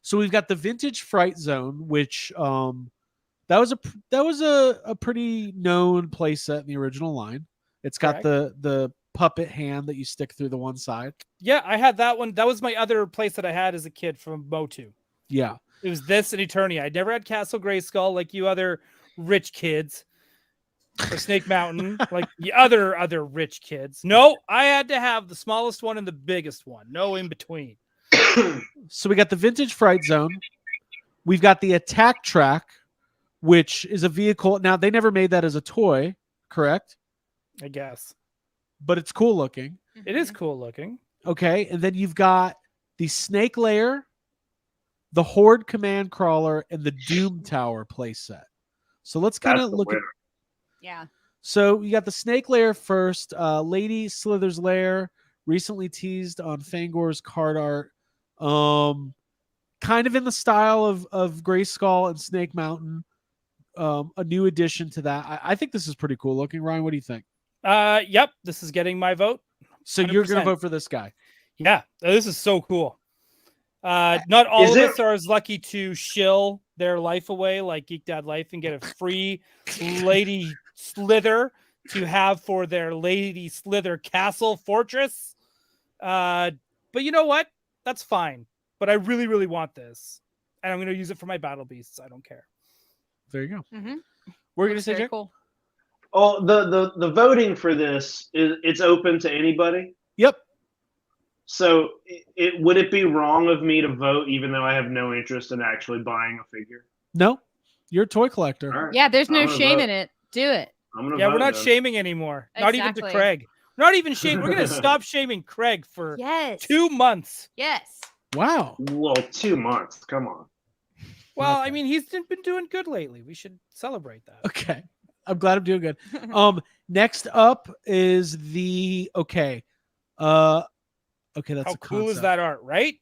[SPEAKER 3] So we've got the Vintage Fright Zone, which that was a pretty known playset in the original line. It's got the puppet hand that you stick through the one side.
[SPEAKER 4] Yeah, I had that one. That was my other place that I had as a kid from MOTU.
[SPEAKER 3] Yeah.
[SPEAKER 4] It was this and Eternia. I never had Castle Grayskull like you other rich kids. Or Snake Mountain, like the other rich kids. No, I had to have the smallest one and the biggest one. No in between.
[SPEAKER 3] So we got the Vintage Fright Zone. We've got the Attack Track, which is a vehicle. Now, they never made that as a toy, correct?
[SPEAKER 4] I guess.
[SPEAKER 3] But it's cool looking.
[SPEAKER 4] It is cool looking.
[SPEAKER 3] Okay, and then you've got the Snake Lair, the Horde Command Crawler, and the Doom Tower playset. So let's kind of look at.
[SPEAKER 5] Yeah.
[SPEAKER 3] So you got the Snake Lair first. Lady Slither's Lair, recently teased on Fangor's card art. Kind of in the style of Grayskull and Snake Mountain. A new addition to that. I think this is pretty cool looking. Ryan, what do you think?
[SPEAKER 4] Yep, this is getting my vote.
[SPEAKER 3] So
[SPEAKER 4] 100%.
[SPEAKER 3] You're going to vote for this guy?
[SPEAKER 4] Yeah, this is so cool. Not all of us are as lucky to shill their life away like Geek Dad Life and get a free Lady Slither to have for their Lady Slither Castle Fortress. But you know what? That's fine. But I really, really want this. And I'm going to use it for my battle beasts. I don't care.
[SPEAKER 3] There you go.
[SPEAKER 5] Mm-hmm.
[SPEAKER 3] We're going to say,
[SPEAKER 5] very
[SPEAKER 3] Jack?
[SPEAKER 5] cool.
[SPEAKER 6] Oh, the voting for this it's open to anybody.
[SPEAKER 3] Yep.
[SPEAKER 6] So would it be wrong of me to vote even though I have no interest in actually buying a figure?
[SPEAKER 3] No, you're a toy collector.
[SPEAKER 6] Right.
[SPEAKER 5] Yeah, there's no
[SPEAKER 6] I'm gonna
[SPEAKER 5] shame
[SPEAKER 6] vote.
[SPEAKER 5] in it. Do it.
[SPEAKER 4] Yeah, we're not shaming anymore. Not even to
[SPEAKER 5] Exactly.
[SPEAKER 4] Craig. Not even shame. We're going to stop shaming Craig for
[SPEAKER 5] Yes.
[SPEAKER 4] 2 months.
[SPEAKER 5] Yes.
[SPEAKER 3] Wow.
[SPEAKER 6] Well, 2 months. Come on.
[SPEAKER 4] Well,
[SPEAKER 3] Okay.
[SPEAKER 4] I mean, he's been doing good lately. We should celebrate that.
[SPEAKER 3] Okay. I'm glad I'm doing good. Next up is the okay. Okay, that's
[SPEAKER 4] How
[SPEAKER 3] a
[SPEAKER 4] cool is
[SPEAKER 3] concept.
[SPEAKER 4] that art, right?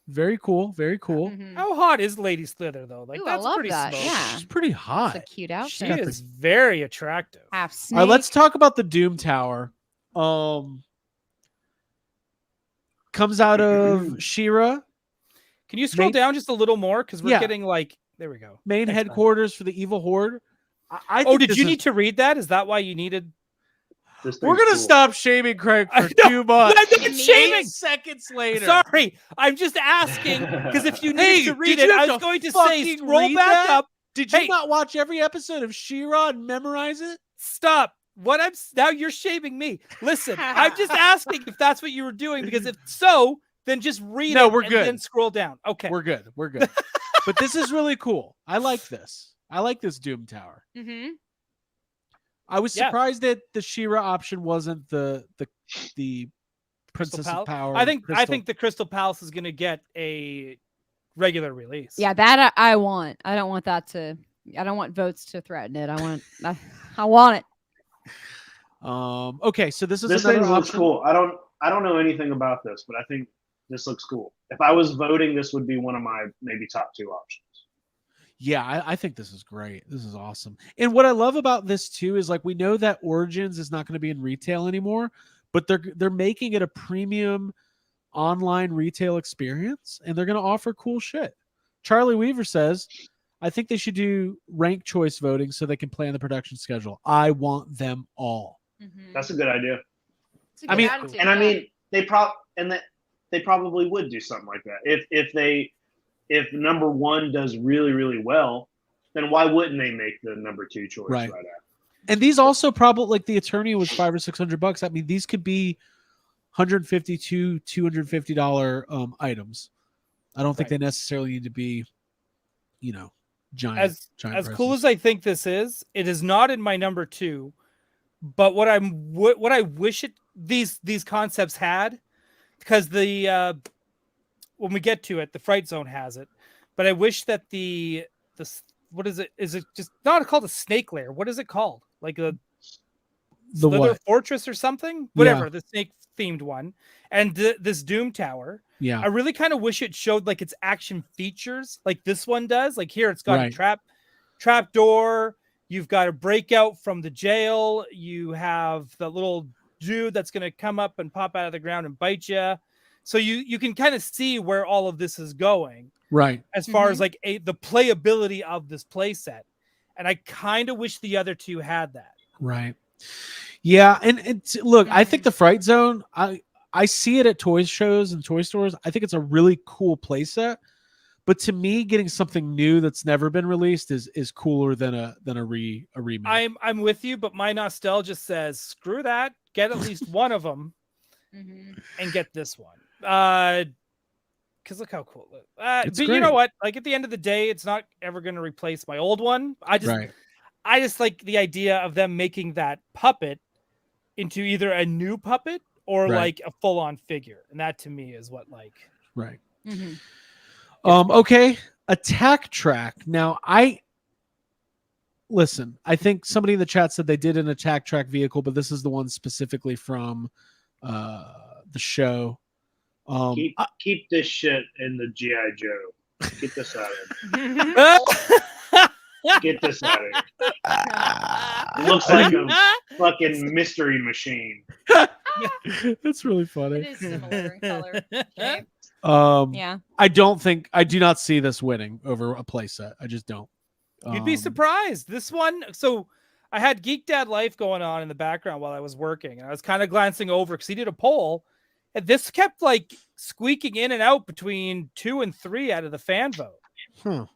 [SPEAKER 3] Very cool. Very cool.
[SPEAKER 5] Mhm.
[SPEAKER 4] How hot is Lady Slither though? Like
[SPEAKER 5] Ooh, I
[SPEAKER 4] that's
[SPEAKER 5] love
[SPEAKER 4] pretty
[SPEAKER 5] that,
[SPEAKER 4] smoky.
[SPEAKER 5] yeah.
[SPEAKER 3] She's pretty hot.
[SPEAKER 5] It's a cute
[SPEAKER 4] She
[SPEAKER 5] outfit.
[SPEAKER 4] is very attractive.
[SPEAKER 5] Half snake.
[SPEAKER 3] All right, let's talk about the Doom Tower. Comes out of She-Ra,
[SPEAKER 4] Can you scroll down just a little more? Because we're
[SPEAKER 3] Yeah.
[SPEAKER 4] getting like, there we go.
[SPEAKER 3] main
[SPEAKER 4] Thanks, man.
[SPEAKER 3] headquarters for the Evil Horde. I
[SPEAKER 4] Oh,
[SPEAKER 3] think
[SPEAKER 4] did
[SPEAKER 3] this
[SPEAKER 4] you
[SPEAKER 3] is-
[SPEAKER 4] need to read that? Is that why you needed?
[SPEAKER 6] This
[SPEAKER 3] We're
[SPEAKER 6] thing's
[SPEAKER 3] gonna
[SPEAKER 6] cool.
[SPEAKER 3] stop shaming Craig
[SPEAKER 4] I
[SPEAKER 3] for
[SPEAKER 4] know.
[SPEAKER 3] 2 months.
[SPEAKER 4] I'm not shaming.
[SPEAKER 3] 8 seconds later.
[SPEAKER 4] Sorry, I'm just asking because if you
[SPEAKER 3] Hey,
[SPEAKER 4] needed to read
[SPEAKER 3] did
[SPEAKER 4] it,
[SPEAKER 3] you
[SPEAKER 4] I
[SPEAKER 3] have
[SPEAKER 4] was
[SPEAKER 3] to
[SPEAKER 4] going to say
[SPEAKER 3] fucking
[SPEAKER 4] scroll
[SPEAKER 3] read
[SPEAKER 4] back
[SPEAKER 3] that?
[SPEAKER 4] up.
[SPEAKER 3] Did you
[SPEAKER 4] Hey.
[SPEAKER 3] not watch every episode of She-Ra and memorize it?
[SPEAKER 4] Stop. Now you're shaming me. Listen, I'm just asking if that's what you were doing because if so, then just read
[SPEAKER 3] No,
[SPEAKER 4] it
[SPEAKER 3] we're
[SPEAKER 4] and
[SPEAKER 3] good.
[SPEAKER 4] then scroll down. Okay.
[SPEAKER 3] We're good. We're good. But this is really cool. I like this. I like this Doom Tower.
[SPEAKER 5] Mm-hmm.
[SPEAKER 3] I was
[SPEAKER 4] Yeah.
[SPEAKER 3] surprised that the She-Ra option wasn't the
[SPEAKER 4] Crystal
[SPEAKER 3] Princess
[SPEAKER 4] Palace?
[SPEAKER 3] of Power.
[SPEAKER 4] I think
[SPEAKER 3] Crystal.
[SPEAKER 4] the Crystal Palace is going to get a regular release.
[SPEAKER 5] Yeah, that I want. I don't want that to. I don't want votes to threaten it. I want it.
[SPEAKER 3] Okay, so this is
[SPEAKER 6] This
[SPEAKER 3] another
[SPEAKER 6] thing looks
[SPEAKER 3] option.
[SPEAKER 6] cool. I don't know anything about this, but I think this looks cool. If I was voting, this would be one of my maybe top 2 options.
[SPEAKER 3] Yeah, I think this is great. This is awesome. And what I love about this too is like we know that Origins is not going to be in retail anymore, but they're making it a premium online retail experience, and they're going to offer cool shit. Charlie Weaver says, I think they should do ranked choice voting so they can plan the production schedule. I want them all.
[SPEAKER 6] That's a good idea.
[SPEAKER 5] It's a
[SPEAKER 3] I
[SPEAKER 5] good
[SPEAKER 3] mean-
[SPEAKER 5] attitude,
[SPEAKER 6] And I
[SPEAKER 5] yeah.
[SPEAKER 6] mean, they probably would do something like that. If number 1 does really, really well, then why wouldn't they make the number 2 choice
[SPEAKER 3] Right.
[SPEAKER 6] right after?
[SPEAKER 3] And these also probably, like the Attorney was $500 or $600. I mean, these could be $150 to $250 items. I don't think
[SPEAKER 4] Right.
[SPEAKER 3] they necessarily need to be, giant.
[SPEAKER 4] As cool
[SPEAKER 3] prices.
[SPEAKER 4] as I think this is, it is not in my number 2. But what I wish these concepts had, because the when we get to it, the Fright Zone has it. But I wish that the what is it? Is it just not called a snake lair? What is it called? Like a
[SPEAKER 3] the
[SPEAKER 4] Slither
[SPEAKER 3] what?
[SPEAKER 4] Fortress or something? Whatever, the snake themed one. And this Doom Tower.
[SPEAKER 3] Yeah.
[SPEAKER 4] I really kind of wish it showed like its action features, like this one does. Like here, it's got
[SPEAKER 3] Right.
[SPEAKER 4] a trap door. You've got a breakout from the jail. You have the little dude that's going to come up and pop out of the ground and bite you. So you can kind of see where all of this is going
[SPEAKER 3] Right.
[SPEAKER 4] as far as like the playability of this playset. And I kind of wish the other 2 had that.
[SPEAKER 3] Right. Yeah. And look, I think the Fright Zone, I see it at toy shows and toy stores. I think it's a really cool playset. But to me, getting something new that's never been released is cooler than a remake.
[SPEAKER 4] I'm with you, but my nostalgia says screw that. Get at least one of them and get this one. Because look how cool. But
[SPEAKER 3] great.
[SPEAKER 4] you know what? Like at the end of the day, it's not ever going to replace my old one. I just like the idea of them making that puppet into either a new puppet or
[SPEAKER 3] Right.
[SPEAKER 4] like a full-on figure, and that to me is what like.
[SPEAKER 3] Right.
[SPEAKER 5] Mhm.
[SPEAKER 3] Okay. Attack Track. Now I think somebody in the chat said they did an Attack Track vehicle, but this is the one specifically from the show.
[SPEAKER 6] Keep this shit in the G.I. Joe. Get this out of here. Get this out of here. It looks like a fucking mystery machine.
[SPEAKER 3] That's really funny.
[SPEAKER 5] It is similar in color. shape. Yeah.
[SPEAKER 3] I do not see this winning over a playset. I just don't.
[SPEAKER 4] You'd be surprised. This one, so I had Geek Dad Life going on in the background while I was working, and I was kind of glancing over because he did a poll, and this kept like squeaking in and out between 2 and 3 out of the fan vote.
[SPEAKER 3] Huh.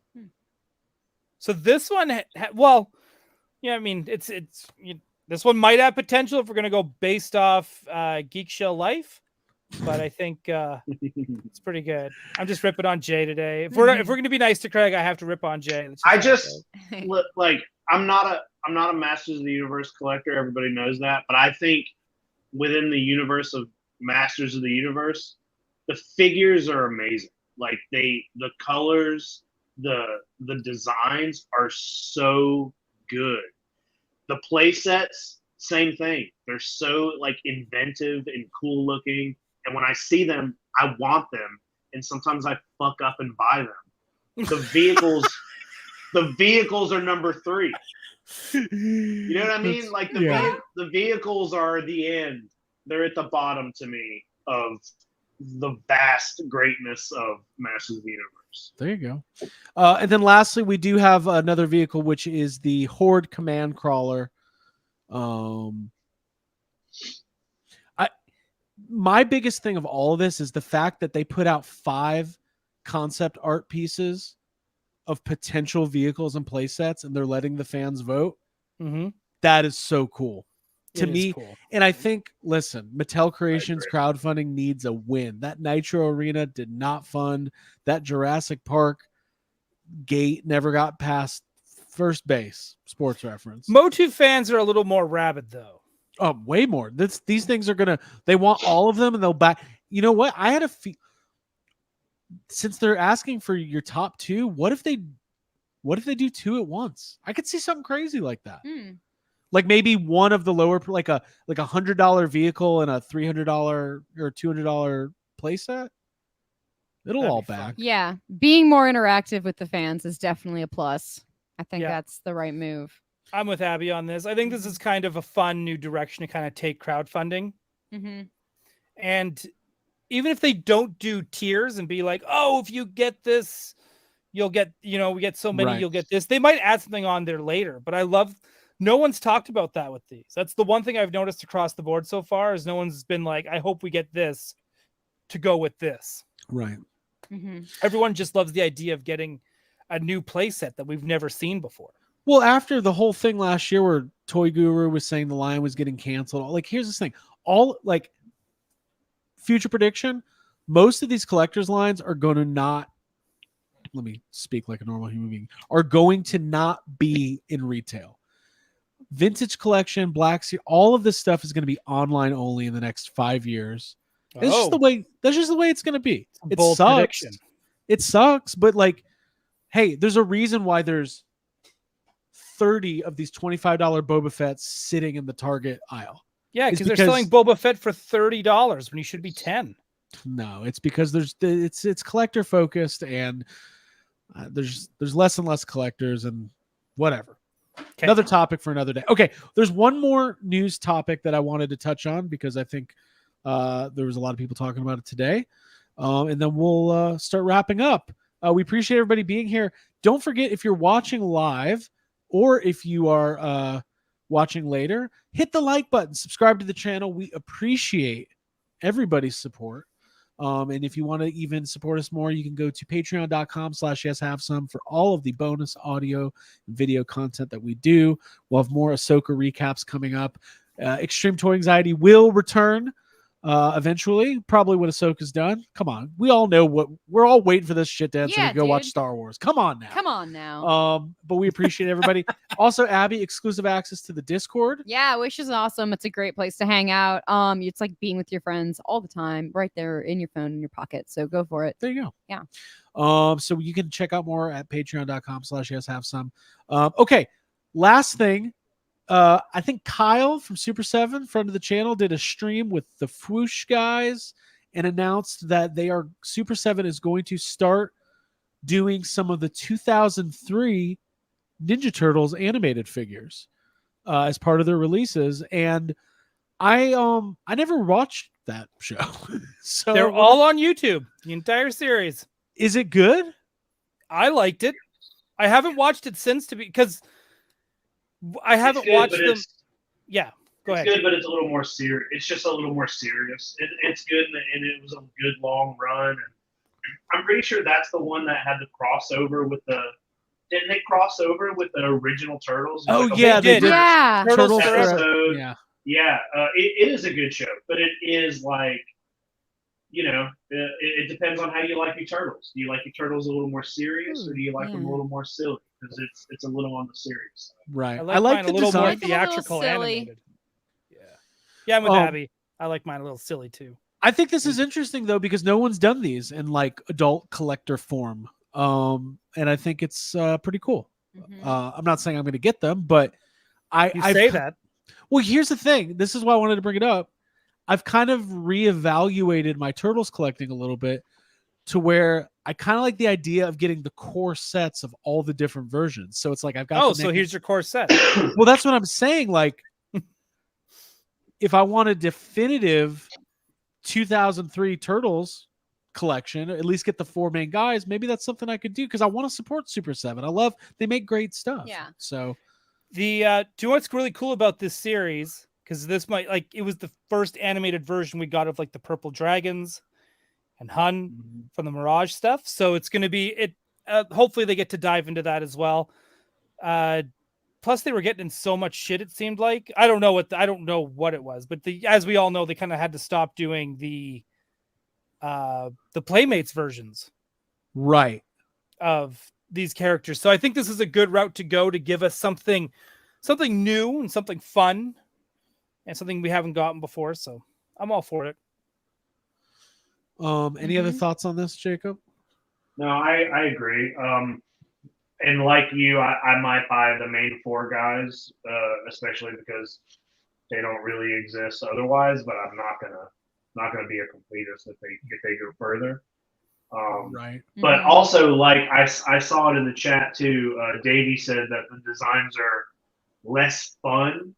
[SPEAKER 4] So this one, I mean, this one might have potential if we're gonna go based off Geek Shell Life, but I think it's pretty good. I'm just ripping on Jay today. If we're gonna be nice to Craig, I have to rip on Jay.
[SPEAKER 6] I'm not a Masters of the Universe collector. Everybody knows that, but I think within the universe of Masters of the Universe, the figures are amazing. Like the colors, the designs are so good. The play sets, same thing. They're so like inventive and cool looking. And when I see them, I want them. And sometimes I fuck up and buy them. The vehicles are number 3. You know what I mean? Like the vehicles are the end. They're at the bottom to me of the vast greatness of Masters of the Universe.
[SPEAKER 3] There you go. And then lastly, we do have another vehicle, which is the Horde Command Crawler. My biggest thing of all of this is the fact that they put out 5 concept art pieces of potential vehicles and play sets, and they're letting the fans vote.
[SPEAKER 4] Mm-hmm.
[SPEAKER 3] That is so cool to
[SPEAKER 4] It is
[SPEAKER 3] me.
[SPEAKER 4] cool.
[SPEAKER 3] And I think, listen, Mattel Creations crowdfunding needs a win. That Nitro Arena did not fund. That Jurassic Park gate never got past first base. Sports Reference.
[SPEAKER 4] Motu fans are a little more rabid, though.
[SPEAKER 3] Oh, way more. These things are they want all of them, and they'll buy. You know what? I had since they're asking for your top 2, what if they do 2 at once? I could see something crazy like that. Like maybe one of the lower, like a $100 vehicle and a $300 or $200 playset. It'll
[SPEAKER 4] That'd
[SPEAKER 3] all
[SPEAKER 4] be fun.
[SPEAKER 3] back.
[SPEAKER 5] Yeah, being more interactive with the fans is definitely a plus. I think
[SPEAKER 4] Yeah.
[SPEAKER 5] that's the right move.
[SPEAKER 4] I'm with Abby on this. I think this is kind of a fun new direction to kind of take crowdfunding.
[SPEAKER 5] Mm-hmm.
[SPEAKER 4] And even if they don't do tiers and be like, oh, if you get this, you'll get, we get so many,
[SPEAKER 3] Right.
[SPEAKER 4] you'll get this. They might add something on there later. But no one's talked about that with these. That's the one thing I've noticed across the board so far is no one's been like, I hope we get this to go with this.
[SPEAKER 3] Right.
[SPEAKER 5] Mm-hmm.
[SPEAKER 4] Everyone just loves the idea of getting a new playset that we've never seen before.
[SPEAKER 3] Well, after the whole thing last year where Toy Guru was saying the line was getting canceled, like here's this thing. All like future prediction, most of these collectors lines are going to not, let me speak like a normal human being, are going to not be in retail. Vintage collection, Black Sea, all of this stuff is going to be online only in the next 5 years. It's just the way. That's just the way it's going to be. It
[SPEAKER 4] Bold
[SPEAKER 3] sucks.
[SPEAKER 4] prediction.
[SPEAKER 3] It sucks, but like, hey, there's a reason why there's 30 of these $25 Boba Fett's sitting in the Target aisle.
[SPEAKER 4] Yeah,
[SPEAKER 3] It's
[SPEAKER 4] because they're selling Boba Fett for $30 when he should be 10.
[SPEAKER 3] No, it's because it's collector focused, and there's less and less collectors, and whatever.
[SPEAKER 4] Okay.
[SPEAKER 3] Another topic for another day. Okay, there's one more news topic that I wanted to touch on because I think there was a lot of people talking about it today, and then we'll start wrapping up. We appreciate everybody being here. Don't forget, if you're watching live or if you are watching later, hit the like button, subscribe to the channel. We appreciate everybody's support. And if you want to even support us more, you can go to patreon.com/yeshavesome for all of the bonus audio and video content that we do. We'll have more Ahsoka recaps coming up. Extreme Toy Anxiety will return eventually, probably when Ahsoka's done. Come on. We all know what we're all waiting for this shit to end so we
[SPEAKER 5] Yeah,
[SPEAKER 3] can go watch
[SPEAKER 5] dude.
[SPEAKER 3] Star Wars. Come on now.
[SPEAKER 5] Come on now.
[SPEAKER 3] But we appreciate everybody. Also, Abby, exclusive access to the Discord.
[SPEAKER 5] Yeah, Wish is awesome. It's a great place to hang out. It's like being with your friends all the time, right there in your phone, in your pocket. So go for it.
[SPEAKER 3] There you go.
[SPEAKER 5] Yeah.
[SPEAKER 3] So you can check out more at patreon.com/yeshavesome. Okay. Last thing. I think Kyle from Super 7, friend of the channel, did a stream with the Fwoosh guys and announced that Super 7 is going to start doing some of the 2003 Ninja Turtles animated figures as part of their releases. And I never watched that show. So
[SPEAKER 4] They're all on YouTube, the entire series.
[SPEAKER 3] Is it good?
[SPEAKER 4] I liked it. I haven't watched it since because I haven't watched them. Yeah, go ahead.
[SPEAKER 6] It's good, but it's a little more serious. It's just a little more serious. It's good, and it was a good long run. And I'm pretty sure that's the one that had the crossover with the. Didn't they cross over with the original Turtles?
[SPEAKER 3] Oh,
[SPEAKER 6] Like a
[SPEAKER 3] yeah,
[SPEAKER 6] whole
[SPEAKER 3] they did.
[SPEAKER 5] Yeah.
[SPEAKER 3] Turtles
[SPEAKER 4] Forever.
[SPEAKER 6] episode.
[SPEAKER 3] Yeah.
[SPEAKER 6] Yeah, it is a good show, but it is like, it depends on how you like your turtles. Do you like your turtles a little more serious, or do you like them a little more silly? Because it's a little on the serious side.
[SPEAKER 3] Right.
[SPEAKER 4] I
[SPEAKER 3] I like
[SPEAKER 4] like mine
[SPEAKER 3] the
[SPEAKER 4] a little
[SPEAKER 3] design.
[SPEAKER 4] more
[SPEAKER 5] I like them a little
[SPEAKER 4] theatrical
[SPEAKER 5] silly.
[SPEAKER 4] animated. Yeah, I'm with
[SPEAKER 3] Oh.
[SPEAKER 4] Abby. I like mine a little silly too.
[SPEAKER 3] I think this is interesting though, because no one's done these in like adult collector form. And I think it's pretty cool.
[SPEAKER 5] Mhm.
[SPEAKER 3] I'm not saying I'm going to get them, but
[SPEAKER 4] You say that.
[SPEAKER 3] Well, here's the thing. This is why I wanted to bring it up. I've kind of reevaluated my Turtles collecting a little bit to where I kind of like the idea of getting the core sets of all the different versions. So it's like I've got.
[SPEAKER 4] Oh,
[SPEAKER 3] the
[SPEAKER 4] so
[SPEAKER 3] NECA-
[SPEAKER 4] here's your core set.
[SPEAKER 3] Well, that's what I'm saying. Like, if I want a definitive 2003 Turtles collection, at least get the 4 main guys, maybe that's something I could do because I want to support Super 7. They make great stuff.
[SPEAKER 5] Yeah.
[SPEAKER 3] So
[SPEAKER 4] Do you know what's really cool about this series? Because this it was the first animated version we got of like the Purple Dragons and Hun from the Mirage stuff. So it's going to be hopefully they get to dive into that as well. Plus they were getting in so much shit. It seemed like I don't know what it was, but as we all know, they kind of had to stop doing the Playmates versions
[SPEAKER 3] right.
[SPEAKER 4] of these characters. So I think this is a good route to go to give us something new and something fun and something we haven't gotten before. So I'm all for it.
[SPEAKER 3] Any other thoughts on this, Jacob?
[SPEAKER 6] No, I agree. And like you, I might buy the main four guys, especially because they don't really exist otherwise. But I'm not gonna be a completist if they go further.
[SPEAKER 3] Right.
[SPEAKER 6] But also, like I saw it in the chat too. Davey said that the designs are less fun,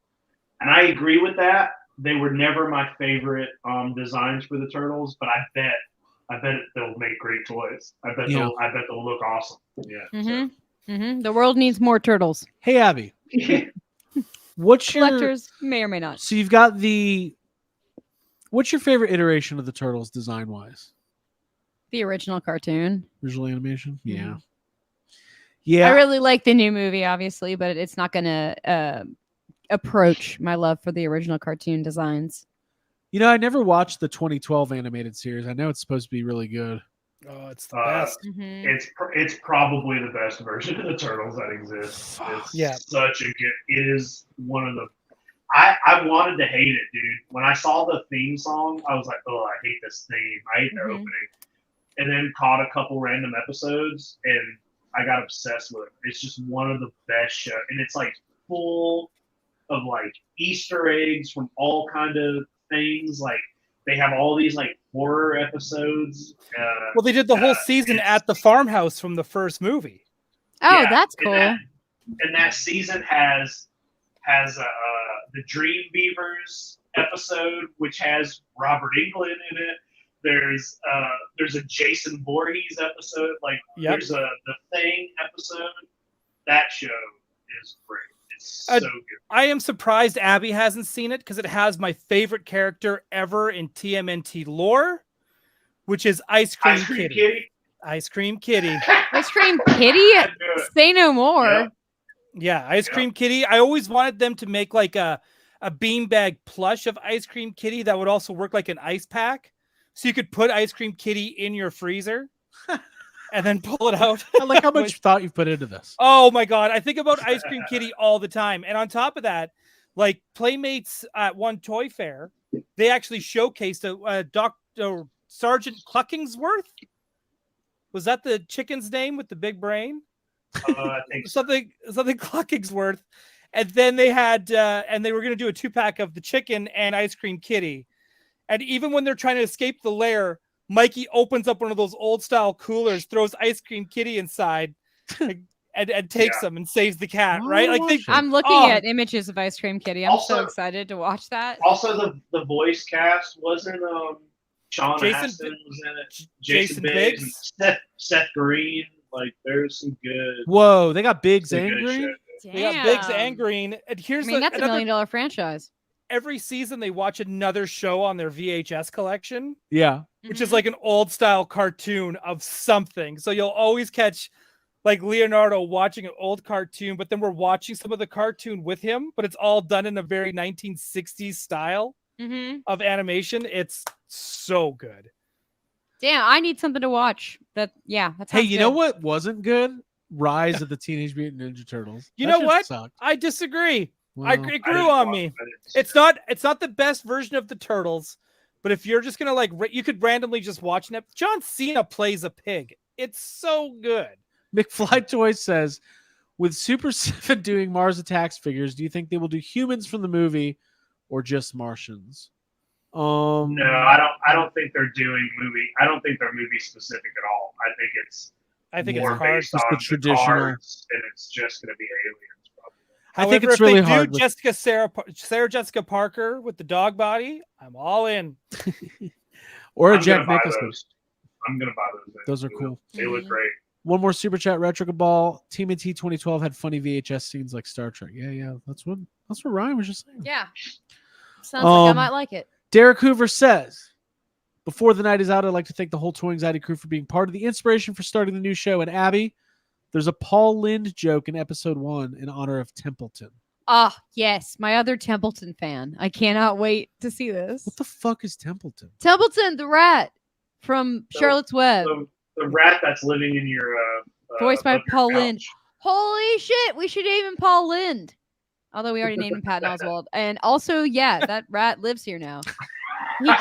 [SPEAKER 6] and I agree with that. They were never my favorite designs for the turtles, but I bet they'll make great toys. I bet they'll look awesome. Yeah.
[SPEAKER 5] The world needs more turtles.
[SPEAKER 3] Hey, Abby. What's your
[SPEAKER 5] Collectors may or may not.
[SPEAKER 3] So you've got what's your favorite iteration of the turtles design wise?
[SPEAKER 5] The original cartoon.
[SPEAKER 3] Visual animation? Yeah.
[SPEAKER 5] Mhm.
[SPEAKER 3] Yeah.
[SPEAKER 5] I really like the new movie, obviously, but it's not going to approach my love for the original cartoon designs.
[SPEAKER 3] You know, I never watched the 2012 animated series. I know it's supposed to be really good.
[SPEAKER 4] Oh, it's the best.
[SPEAKER 6] It's probably the best version of the turtles that exists. It's such a good. It is one of the. I wanted to hate it, dude. When I saw the theme song, I was like, "Oh, I hate this theme. I hate the opening." And then caught a couple random episodes, and I got obsessed with it. It's just one of the best shows, and it's like full of like Easter eggs from all kind of things. Like they have all these like horror episodes.
[SPEAKER 4] Well, they did the whole season at the farmhouse from the first movie.
[SPEAKER 5] Oh, that's cool.
[SPEAKER 6] And that season has the Dream Beavers episode, which has Robert Englund in it. There's a Jason Voorhees episode. Like there's the Thing episode. That show is great. It's so good.
[SPEAKER 4] I am surprised Abby hasn't seen it because it has my favorite character ever in TMNT lore, which is Ice Cream Kitty. Ice Cream Kitty.
[SPEAKER 5] Ice Cream Kitty? Say no more.
[SPEAKER 4] Yeah, Ice Cream Kitty. I always wanted them to make like a beanbag plush of Ice Cream Kitty that would also work like an ice pack. So you could put Ice Cream Kitty in your freezer and then pull it out.
[SPEAKER 3] I like how much thought you put into this.
[SPEAKER 4] Oh my God. I think about Ice Cream Kitty all the time. And on top of that, like Playmates at one toy fair, they actually showcased a Dr. Sergeant Cluckingsworth. Was that the chicken's name with the big brain?
[SPEAKER 6] I think
[SPEAKER 4] something Cluckingsworth. And then they had, and they were going to do a 2-pack of the chicken and Ice Cream Kitty. And even when they're trying to escape the lair, Mikey opens up one of those old style coolers, throws Ice Cream Kitty inside, and takes them and saves the cat. Right? Like
[SPEAKER 5] I'm looking at images of Ice Cream Kitty. I'm so excited to watch that.
[SPEAKER 6] Also, the voice cast wasn't Sean Astin was in it. Jason Biggs, Seth Green. Like there's some good.
[SPEAKER 3] Whoa, they got Biggs and Green.
[SPEAKER 4] They got Biggs and Green. And here's
[SPEAKER 5] that's $1 million franchise.
[SPEAKER 4] Every season they watch another show on their VHS collection.
[SPEAKER 3] Yeah.
[SPEAKER 4] Which is like an old style cartoon of something. So you'll always catch like Leonardo watching an old cartoon, but then we're watching some of the cartoon with him, but it's all done in a very 1960s style of animation. It's so good.
[SPEAKER 5] Damn, I need something to watch. That's
[SPEAKER 3] hey, you know what wasn't good? Rise of the Teenage Mutant Ninja Turtles.
[SPEAKER 4] You know what?
[SPEAKER 3] Sucked.
[SPEAKER 4] I disagree.
[SPEAKER 3] Well,
[SPEAKER 4] it grew on me. It's not the best version of the Turtles, but if you're just gonna like, you could randomly just watch it. John Cena plays a pig. It's so good.
[SPEAKER 3] McFly Toy says, with Super 7 doing Mars Attacks figures, do you think they will do humans from the movie or just Martians?
[SPEAKER 6] No, I don't think they're doing movie. I don't think they're movie specific at all. I think it's more based on the traditional, cards, and it's just going to be aliens.
[SPEAKER 3] I think it's really hard.
[SPEAKER 4] Sarah Jessica Parker with the dog body, I'm all in.
[SPEAKER 3] Or a Jack Nicholson.
[SPEAKER 6] I'm gonna buy those.
[SPEAKER 3] Those are cool.
[SPEAKER 6] They look great.
[SPEAKER 3] One more super chat. Retro Ball. TMNT 2012 had funny VHS scenes like Star Trek. Yeah. That's what Ryan was just saying.
[SPEAKER 5] Yeah. Sounds like I might like it.
[SPEAKER 3] Derek Hoover says, before the night is out, I'd like to thank the whole Toy Anxiety crew for being part of the inspiration for starting the new show. And Abby, there's a Paul Lynde joke in episode 1 in honor of Templeton.
[SPEAKER 5] Ah, yes. My other Templeton fan. I cannot wait to see this.
[SPEAKER 3] What the fuck is Templeton?
[SPEAKER 5] Templeton, the rat from Charlotte's Web.
[SPEAKER 6] The rat that's living in your
[SPEAKER 5] voiced by Paul Lynde. Holy shit, we should name him Paul Lynde. Although we already named him Patton Oswalt. And also, yeah, that rat lives here now. He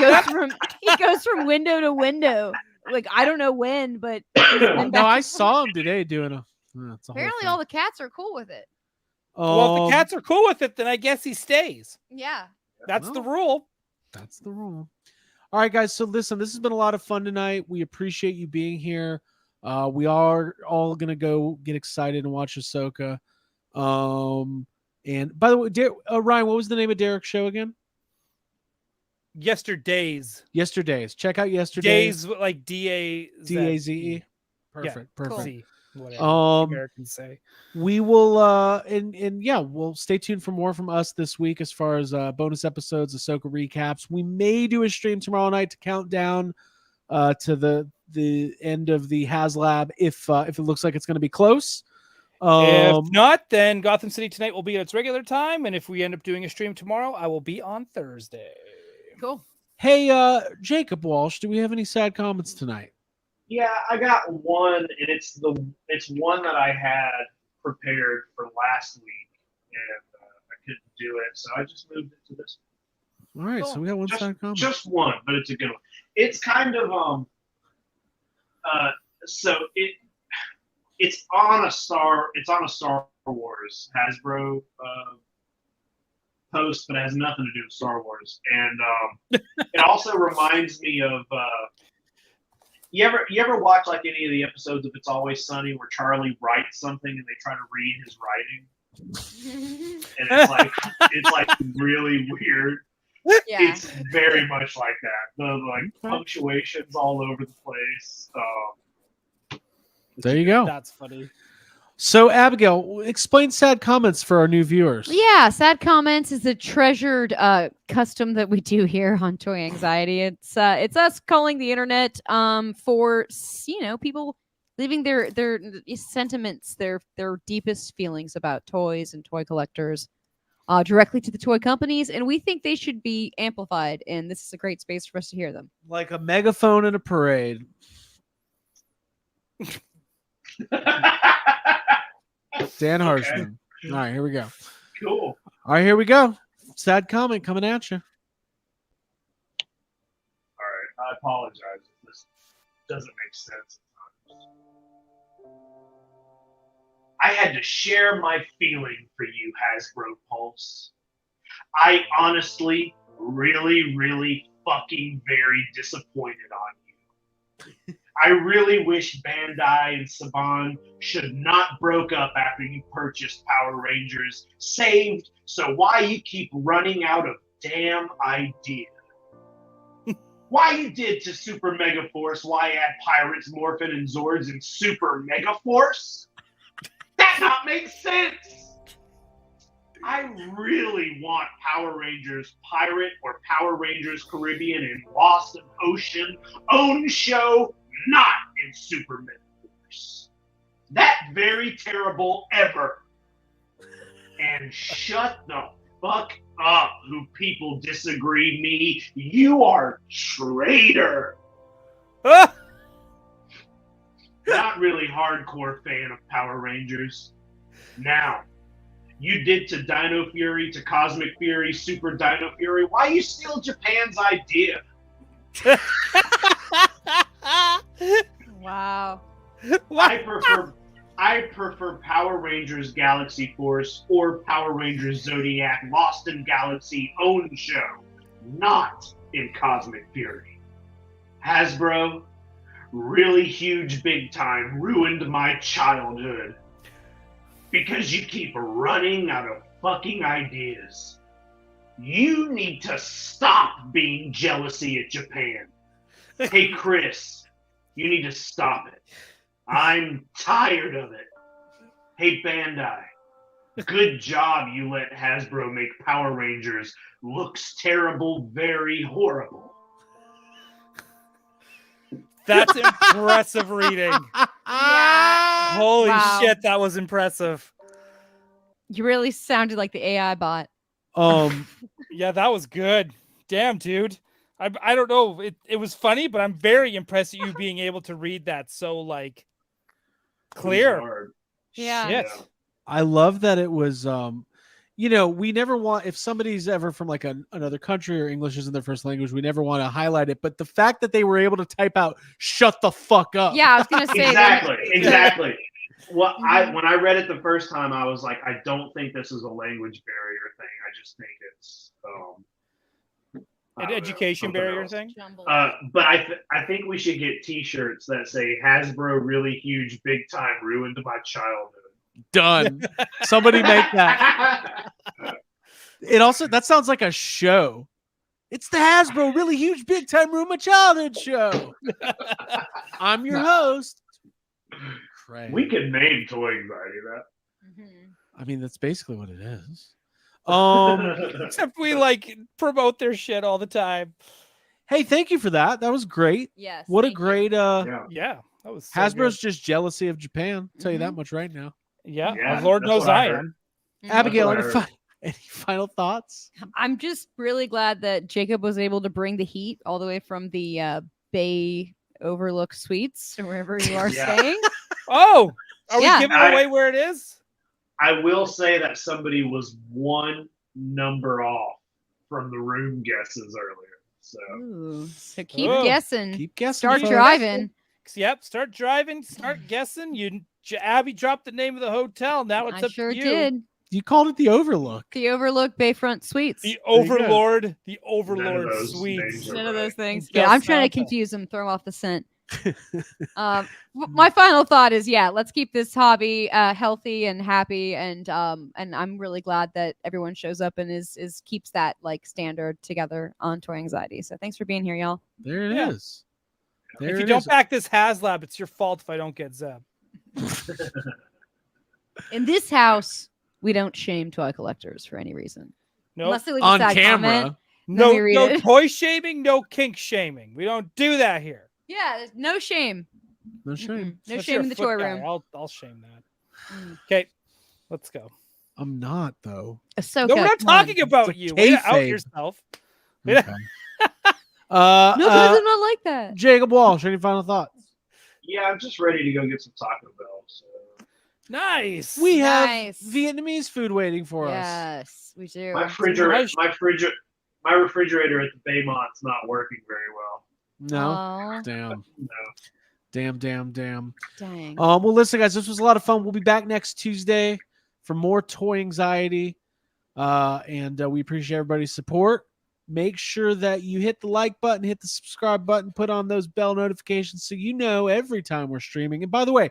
[SPEAKER 5] goes from window to window. like I don't know when, but he's been
[SPEAKER 3] No,
[SPEAKER 5] back
[SPEAKER 3] I
[SPEAKER 5] and
[SPEAKER 3] saw
[SPEAKER 5] forth.
[SPEAKER 3] him today doing a. It's a whole
[SPEAKER 5] Apparently,
[SPEAKER 3] thing.
[SPEAKER 5] all the cats are cool with it.
[SPEAKER 4] Well, if the cats are cool with it, then I guess he stays.
[SPEAKER 5] Yeah.
[SPEAKER 4] That's the
[SPEAKER 3] Well.
[SPEAKER 4] rule.
[SPEAKER 3] That's the rule. All right, guys. So listen, this has been a lot of fun tonight. We appreciate you being here. We are all gonna go get excited and watch Ahsoka. And by the way, Ryan, what was the name of Derek's show again?
[SPEAKER 4] Yesterdays.
[SPEAKER 3] Check out Yesterdays.
[SPEAKER 4] Days like DAZE.
[SPEAKER 3] DAZE. Perfect. Perfect.
[SPEAKER 4] C, whatever Americans say.
[SPEAKER 3] We will and yeah, we'll stay tuned for more from us this week as far as bonus episodes, Ahsoka recaps. We may do a stream tomorrow night to count down to the end of the HasLab if it looks like it's going to be close.
[SPEAKER 4] If not, then Gotham City Tonight will be at its regular time, and if we end up doing a stream tomorrow, I will be on Thursday.
[SPEAKER 5] Cool.
[SPEAKER 3] Hey, Jacob Walsh, do we have any sad comments tonight?
[SPEAKER 6] Yeah, I got one, and it's one that I had prepared for last week, and I couldn't do it, so I just moved it to this
[SPEAKER 3] All right,
[SPEAKER 5] Cool.
[SPEAKER 3] so we got one sad comment.
[SPEAKER 6] Just one, but it's a good one. It's kind of so it's on a Star Wars Hasbro post, but it has nothing to do with Star Wars. And it also reminds me of you ever watch like any of the episodes of It's Always Sunny where Charlie writes something and they try to read his writing, and it's like really weird.
[SPEAKER 5] Yeah.
[SPEAKER 6] It's very much like that. The like punctuations all over the place.
[SPEAKER 3] There you go.
[SPEAKER 4] That's funny.
[SPEAKER 3] So, Abigail, explain sad comments for our new viewers.
[SPEAKER 5] Yeah, sad comments is a treasured custom that we do here on Toy Anxiety. It's us calling the internet for people leaving their sentiments, their deepest feelings about toys and toy collectors directly to the toy companies, and we think they should be amplified, and this is a great space for us to hear them.
[SPEAKER 3] Like a megaphone in a parade. Dan Harshman. All right, here we go.
[SPEAKER 6] Cool.
[SPEAKER 3] All right, here we go. Sad comment coming at you.
[SPEAKER 6] All right. I apologize if this doesn't make sense. I had to share my feeling for you, Hasbro Pulse. I honestly, really, really fucking very disappointed on you. I really wish Bandai and Saban should not broke up after you purchased Power Rangers saved, so why you keep running out of damn idea? Why you did to Super Mega Force, why add Pirates, Morphin, and Zords in Super Mega Force? That not makes sense! I really want Power Rangers Pirate or Power Rangers Caribbean and Lost of Ocean own show, not in Super Mega Force. That very terrible ever. And shut the fuck up, who people disagree me. You are traitor.
[SPEAKER 4] Ah!
[SPEAKER 6] Not really hardcore fan of Power Rangers. Now, you did to Dino Fury, to Cosmic Fury, Super Dino Fury. Why you steal Japan's idea?
[SPEAKER 5] Wow.
[SPEAKER 6] I prefer Power Rangers Galaxy Force or Power Rangers Zodiac Lost in Galaxy own show, not in Cosmic Fury. Hasbro, really huge big time, ruined my childhood. Because you keep running out of fucking ideas. You need to stop being jealousy at Japan. Hey, Chris, you need to stop it. I'm tired of it. Hey, Bandai, good job you let Hasbro make Power Rangers. Looks terrible, very horrible.
[SPEAKER 4] That's impressive reading.
[SPEAKER 5] Yeah.
[SPEAKER 4] Holy
[SPEAKER 5] Wow.
[SPEAKER 4] shit, that was impressive.
[SPEAKER 5] You really sounded like the AI bot.
[SPEAKER 4] Yeah, that was good. Damn, dude. I don't know. It was funny, but I'm very impressed at you being able to read that so like clear.
[SPEAKER 6] Hard.
[SPEAKER 5] Yeah.
[SPEAKER 4] Shit.
[SPEAKER 3] I love that it was you know, we never want, if somebody's ever from like another country or English isn't their first language, we never want to highlight it. But the fact that they were able to type out "shut the fuck up."
[SPEAKER 5] Yeah, I was gonna say
[SPEAKER 6] Exactly. Well, when I read it the first time, I was like, I don't think this is a language barrier thing. I just think it's
[SPEAKER 4] An education barrier thing.
[SPEAKER 6] But I think we should get T-shirts that say "Hasbro really huge, big time ruined my childhood."
[SPEAKER 3] Done. Somebody make that. It also, that sounds like a show. It's the Hasbro really huge, big time ruin my childhood show. I'm your host. Craig.
[SPEAKER 6] We can name Toy Anxiety that.
[SPEAKER 3] I mean, that's basically what it is.
[SPEAKER 4] Except we like promote their shit all the time.
[SPEAKER 3] Hey, thank you for that. That was great.
[SPEAKER 5] Yes.
[SPEAKER 3] What a
[SPEAKER 5] thank you.
[SPEAKER 3] great
[SPEAKER 4] Yeah, that was so
[SPEAKER 3] Hasbro's
[SPEAKER 4] good.
[SPEAKER 3] just jealousy of Japan. I'll tell you that much right now.
[SPEAKER 4] Yeah,
[SPEAKER 6] Yeah,
[SPEAKER 4] Lord
[SPEAKER 6] that's
[SPEAKER 4] knows
[SPEAKER 6] what I
[SPEAKER 4] I
[SPEAKER 6] heard.
[SPEAKER 4] am.
[SPEAKER 3] Abigail,
[SPEAKER 6] what I
[SPEAKER 3] any final thoughts?
[SPEAKER 5] I'm just really glad that Jacob was able to bring the heat all the way from the Bay Overlook Suites or wherever you are
[SPEAKER 6] Yeah.
[SPEAKER 5] staying.
[SPEAKER 4] Oh, are
[SPEAKER 5] Yeah.
[SPEAKER 4] we giving away where it is?
[SPEAKER 6] I will say that somebody was one number off from the room guesses earlier. So
[SPEAKER 5] Ooh, so keep
[SPEAKER 4] Whoa.
[SPEAKER 5] guessing.
[SPEAKER 3] Keep guessing.
[SPEAKER 5] Start
[SPEAKER 3] folks.
[SPEAKER 5] driving.
[SPEAKER 4] Yep, start driving, start guessing. Abby dropped the name of the hotel. Now it's
[SPEAKER 5] I
[SPEAKER 4] up
[SPEAKER 5] sure
[SPEAKER 4] to you.
[SPEAKER 5] did.
[SPEAKER 3] You called it the Overlook.
[SPEAKER 5] The Overlook Bayfront Suites.
[SPEAKER 4] The
[SPEAKER 3] There you go.
[SPEAKER 4] Overlord, the
[SPEAKER 6] None of
[SPEAKER 4] Overlord
[SPEAKER 6] those
[SPEAKER 4] suites.
[SPEAKER 6] names are
[SPEAKER 5] None of
[SPEAKER 6] right.
[SPEAKER 5] those things.
[SPEAKER 4] Just
[SPEAKER 5] Yeah, I'm trying to
[SPEAKER 4] not that.
[SPEAKER 5] confuse them, throw 'em off the scent. My final thought is, yeah, let's keep this hobby healthy and happy, and I'm really glad that everyone shows up and is keeps that like standard together on Toy Anxiety. So thanks for being here, y'all.
[SPEAKER 3] There it
[SPEAKER 4] Yeah.
[SPEAKER 3] is. There
[SPEAKER 4] If you
[SPEAKER 3] it
[SPEAKER 4] don't
[SPEAKER 3] is.
[SPEAKER 4] back this HasLab, it's your fault if I don't get Zeb.
[SPEAKER 5] In this house, we don't shame toy collectors for any reason,
[SPEAKER 4] No,
[SPEAKER 5] unless they leave
[SPEAKER 3] On
[SPEAKER 5] a sad
[SPEAKER 3] camera.
[SPEAKER 5] comment.
[SPEAKER 4] no,
[SPEAKER 5] me read
[SPEAKER 4] no
[SPEAKER 5] it.
[SPEAKER 4] toy shaming, no kink shaming. We don't do that here.
[SPEAKER 5] Yeah, there's no shame.
[SPEAKER 3] No shame.
[SPEAKER 5] Mm-mm. No
[SPEAKER 4] Unless
[SPEAKER 5] shame
[SPEAKER 4] you're
[SPEAKER 5] in
[SPEAKER 4] a
[SPEAKER 5] the
[SPEAKER 4] foot
[SPEAKER 5] toy
[SPEAKER 4] guy,
[SPEAKER 5] room.
[SPEAKER 4] I'll shame that.
[SPEAKER 5] Mm.
[SPEAKER 4] Okay, let's go.
[SPEAKER 3] I'm not though.
[SPEAKER 5] Ahsoka,
[SPEAKER 4] No, we're not
[SPEAKER 5] come on.
[SPEAKER 4] talking about
[SPEAKER 3] It's a
[SPEAKER 4] you. Way to out
[SPEAKER 3] kayfabe.
[SPEAKER 4] yourself.
[SPEAKER 3] Okay.
[SPEAKER 5] No, because I'm not like that.
[SPEAKER 3] Jacob Walsh, any final thoughts?
[SPEAKER 6] Yeah, I'm just ready to go get some Taco Bell. So
[SPEAKER 4] Nice.
[SPEAKER 3] We have
[SPEAKER 5] Nice.
[SPEAKER 3] Vietnamese food waiting for us.
[SPEAKER 5] Yes, we do.
[SPEAKER 6] my refrigerator at the Baymont's not working very well.
[SPEAKER 3] No.
[SPEAKER 5] Aw,
[SPEAKER 3] Damn.
[SPEAKER 6] No.
[SPEAKER 3] Damn.
[SPEAKER 5] dang.
[SPEAKER 3] Well, listen, guys, this was a lot of fun. We'll be back next Tuesday for more Toy Anxiety. And we appreciate everybody's support. Make sure that you hit the like button, hit the subscribe button, put on those bell notifications so you know every time we're streaming. And by the way,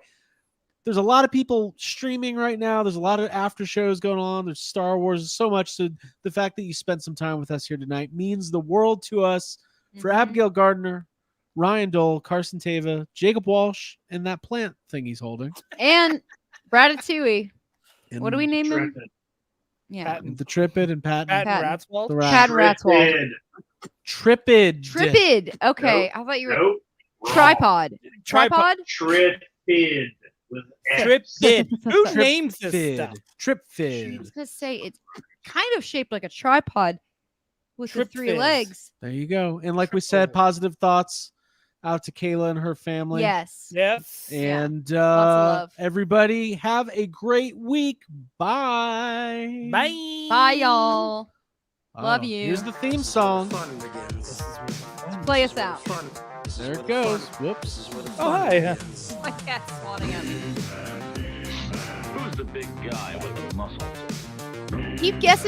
[SPEAKER 3] there's a lot of people streaming right now. There's a lot of after shows going on. There's Star Wars. There's so much. So the fact that you spent some time with us here tonight means the world to us. For
[SPEAKER 5] Mhm.
[SPEAKER 3] Abigail Gardner, Ryan Dole, Carson Tava, Jacob Walsh, and that plant thing he's holding.
[SPEAKER 5] And Ratatouille.
[SPEAKER 3] And
[SPEAKER 5] What do we name him?
[SPEAKER 6] Trippin'.
[SPEAKER 5] Yeah.
[SPEAKER 4] Patton,
[SPEAKER 3] The Tripid and Patton.
[SPEAKER 4] Patton
[SPEAKER 5] Patton.
[SPEAKER 4] Ratswald.
[SPEAKER 3] The rat.
[SPEAKER 5] Pat Ratswald.
[SPEAKER 6] Trippin'.
[SPEAKER 3] Tripid.
[SPEAKER 5] Tripid. Okay.
[SPEAKER 6] Nope.
[SPEAKER 5] I thought you were
[SPEAKER 6] Nope. Wrong.
[SPEAKER 5] tripod. Tripod?
[SPEAKER 6] Trippid with an
[SPEAKER 4] Trip
[SPEAKER 6] S.
[SPEAKER 4] did. Who
[SPEAKER 3] Trip
[SPEAKER 4] names this
[SPEAKER 3] Fid.
[SPEAKER 4] stuff?
[SPEAKER 5] I
[SPEAKER 3] Tripfid.
[SPEAKER 5] was gonna say it's kind of shaped like a tripod with the
[SPEAKER 4] Trip
[SPEAKER 5] 3
[SPEAKER 4] fizz.
[SPEAKER 5] legs.
[SPEAKER 3] There you go. And like we said, positive thoughts out to Kayla and her family.
[SPEAKER 5] Yes.
[SPEAKER 4] Yes.
[SPEAKER 3] And
[SPEAKER 5] Lots of love.
[SPEAKER 3] everybody have a great week. Bye.
[SPEAKER 4] Bye.
[SPEAKER 5] Bye, y'all. Love
[SPEAKER 3] Oh,
[SPEAKER 5] you.
[SPEAKER 3] Here's the theme song.
[SPEAKER 1] Fun begins.
[SPEAKER 5] Play us out.
[SPEAKER 1] Fun. This is
[SPEAKER 3] There
[SPEAKER 1] where
[SPEAKER 3] it
[SPEAKER 1] the
[SPEAKER 3] goes.
[SPEAKER 1] fun-
[SPEAKER 3] Whoops.
[SPEAKER 1] This is where the
[SPEAKER 4] Oh,
[SPEAKER 1] fun
[SPEAKER 4] hi.
[SPEAKER 1] begins.
[SPEAKER 5] My cat's swatting at me.
[SPEAKER 2] Who's the big guy with the muscles?
[SPEAKER 5] Keep guessing.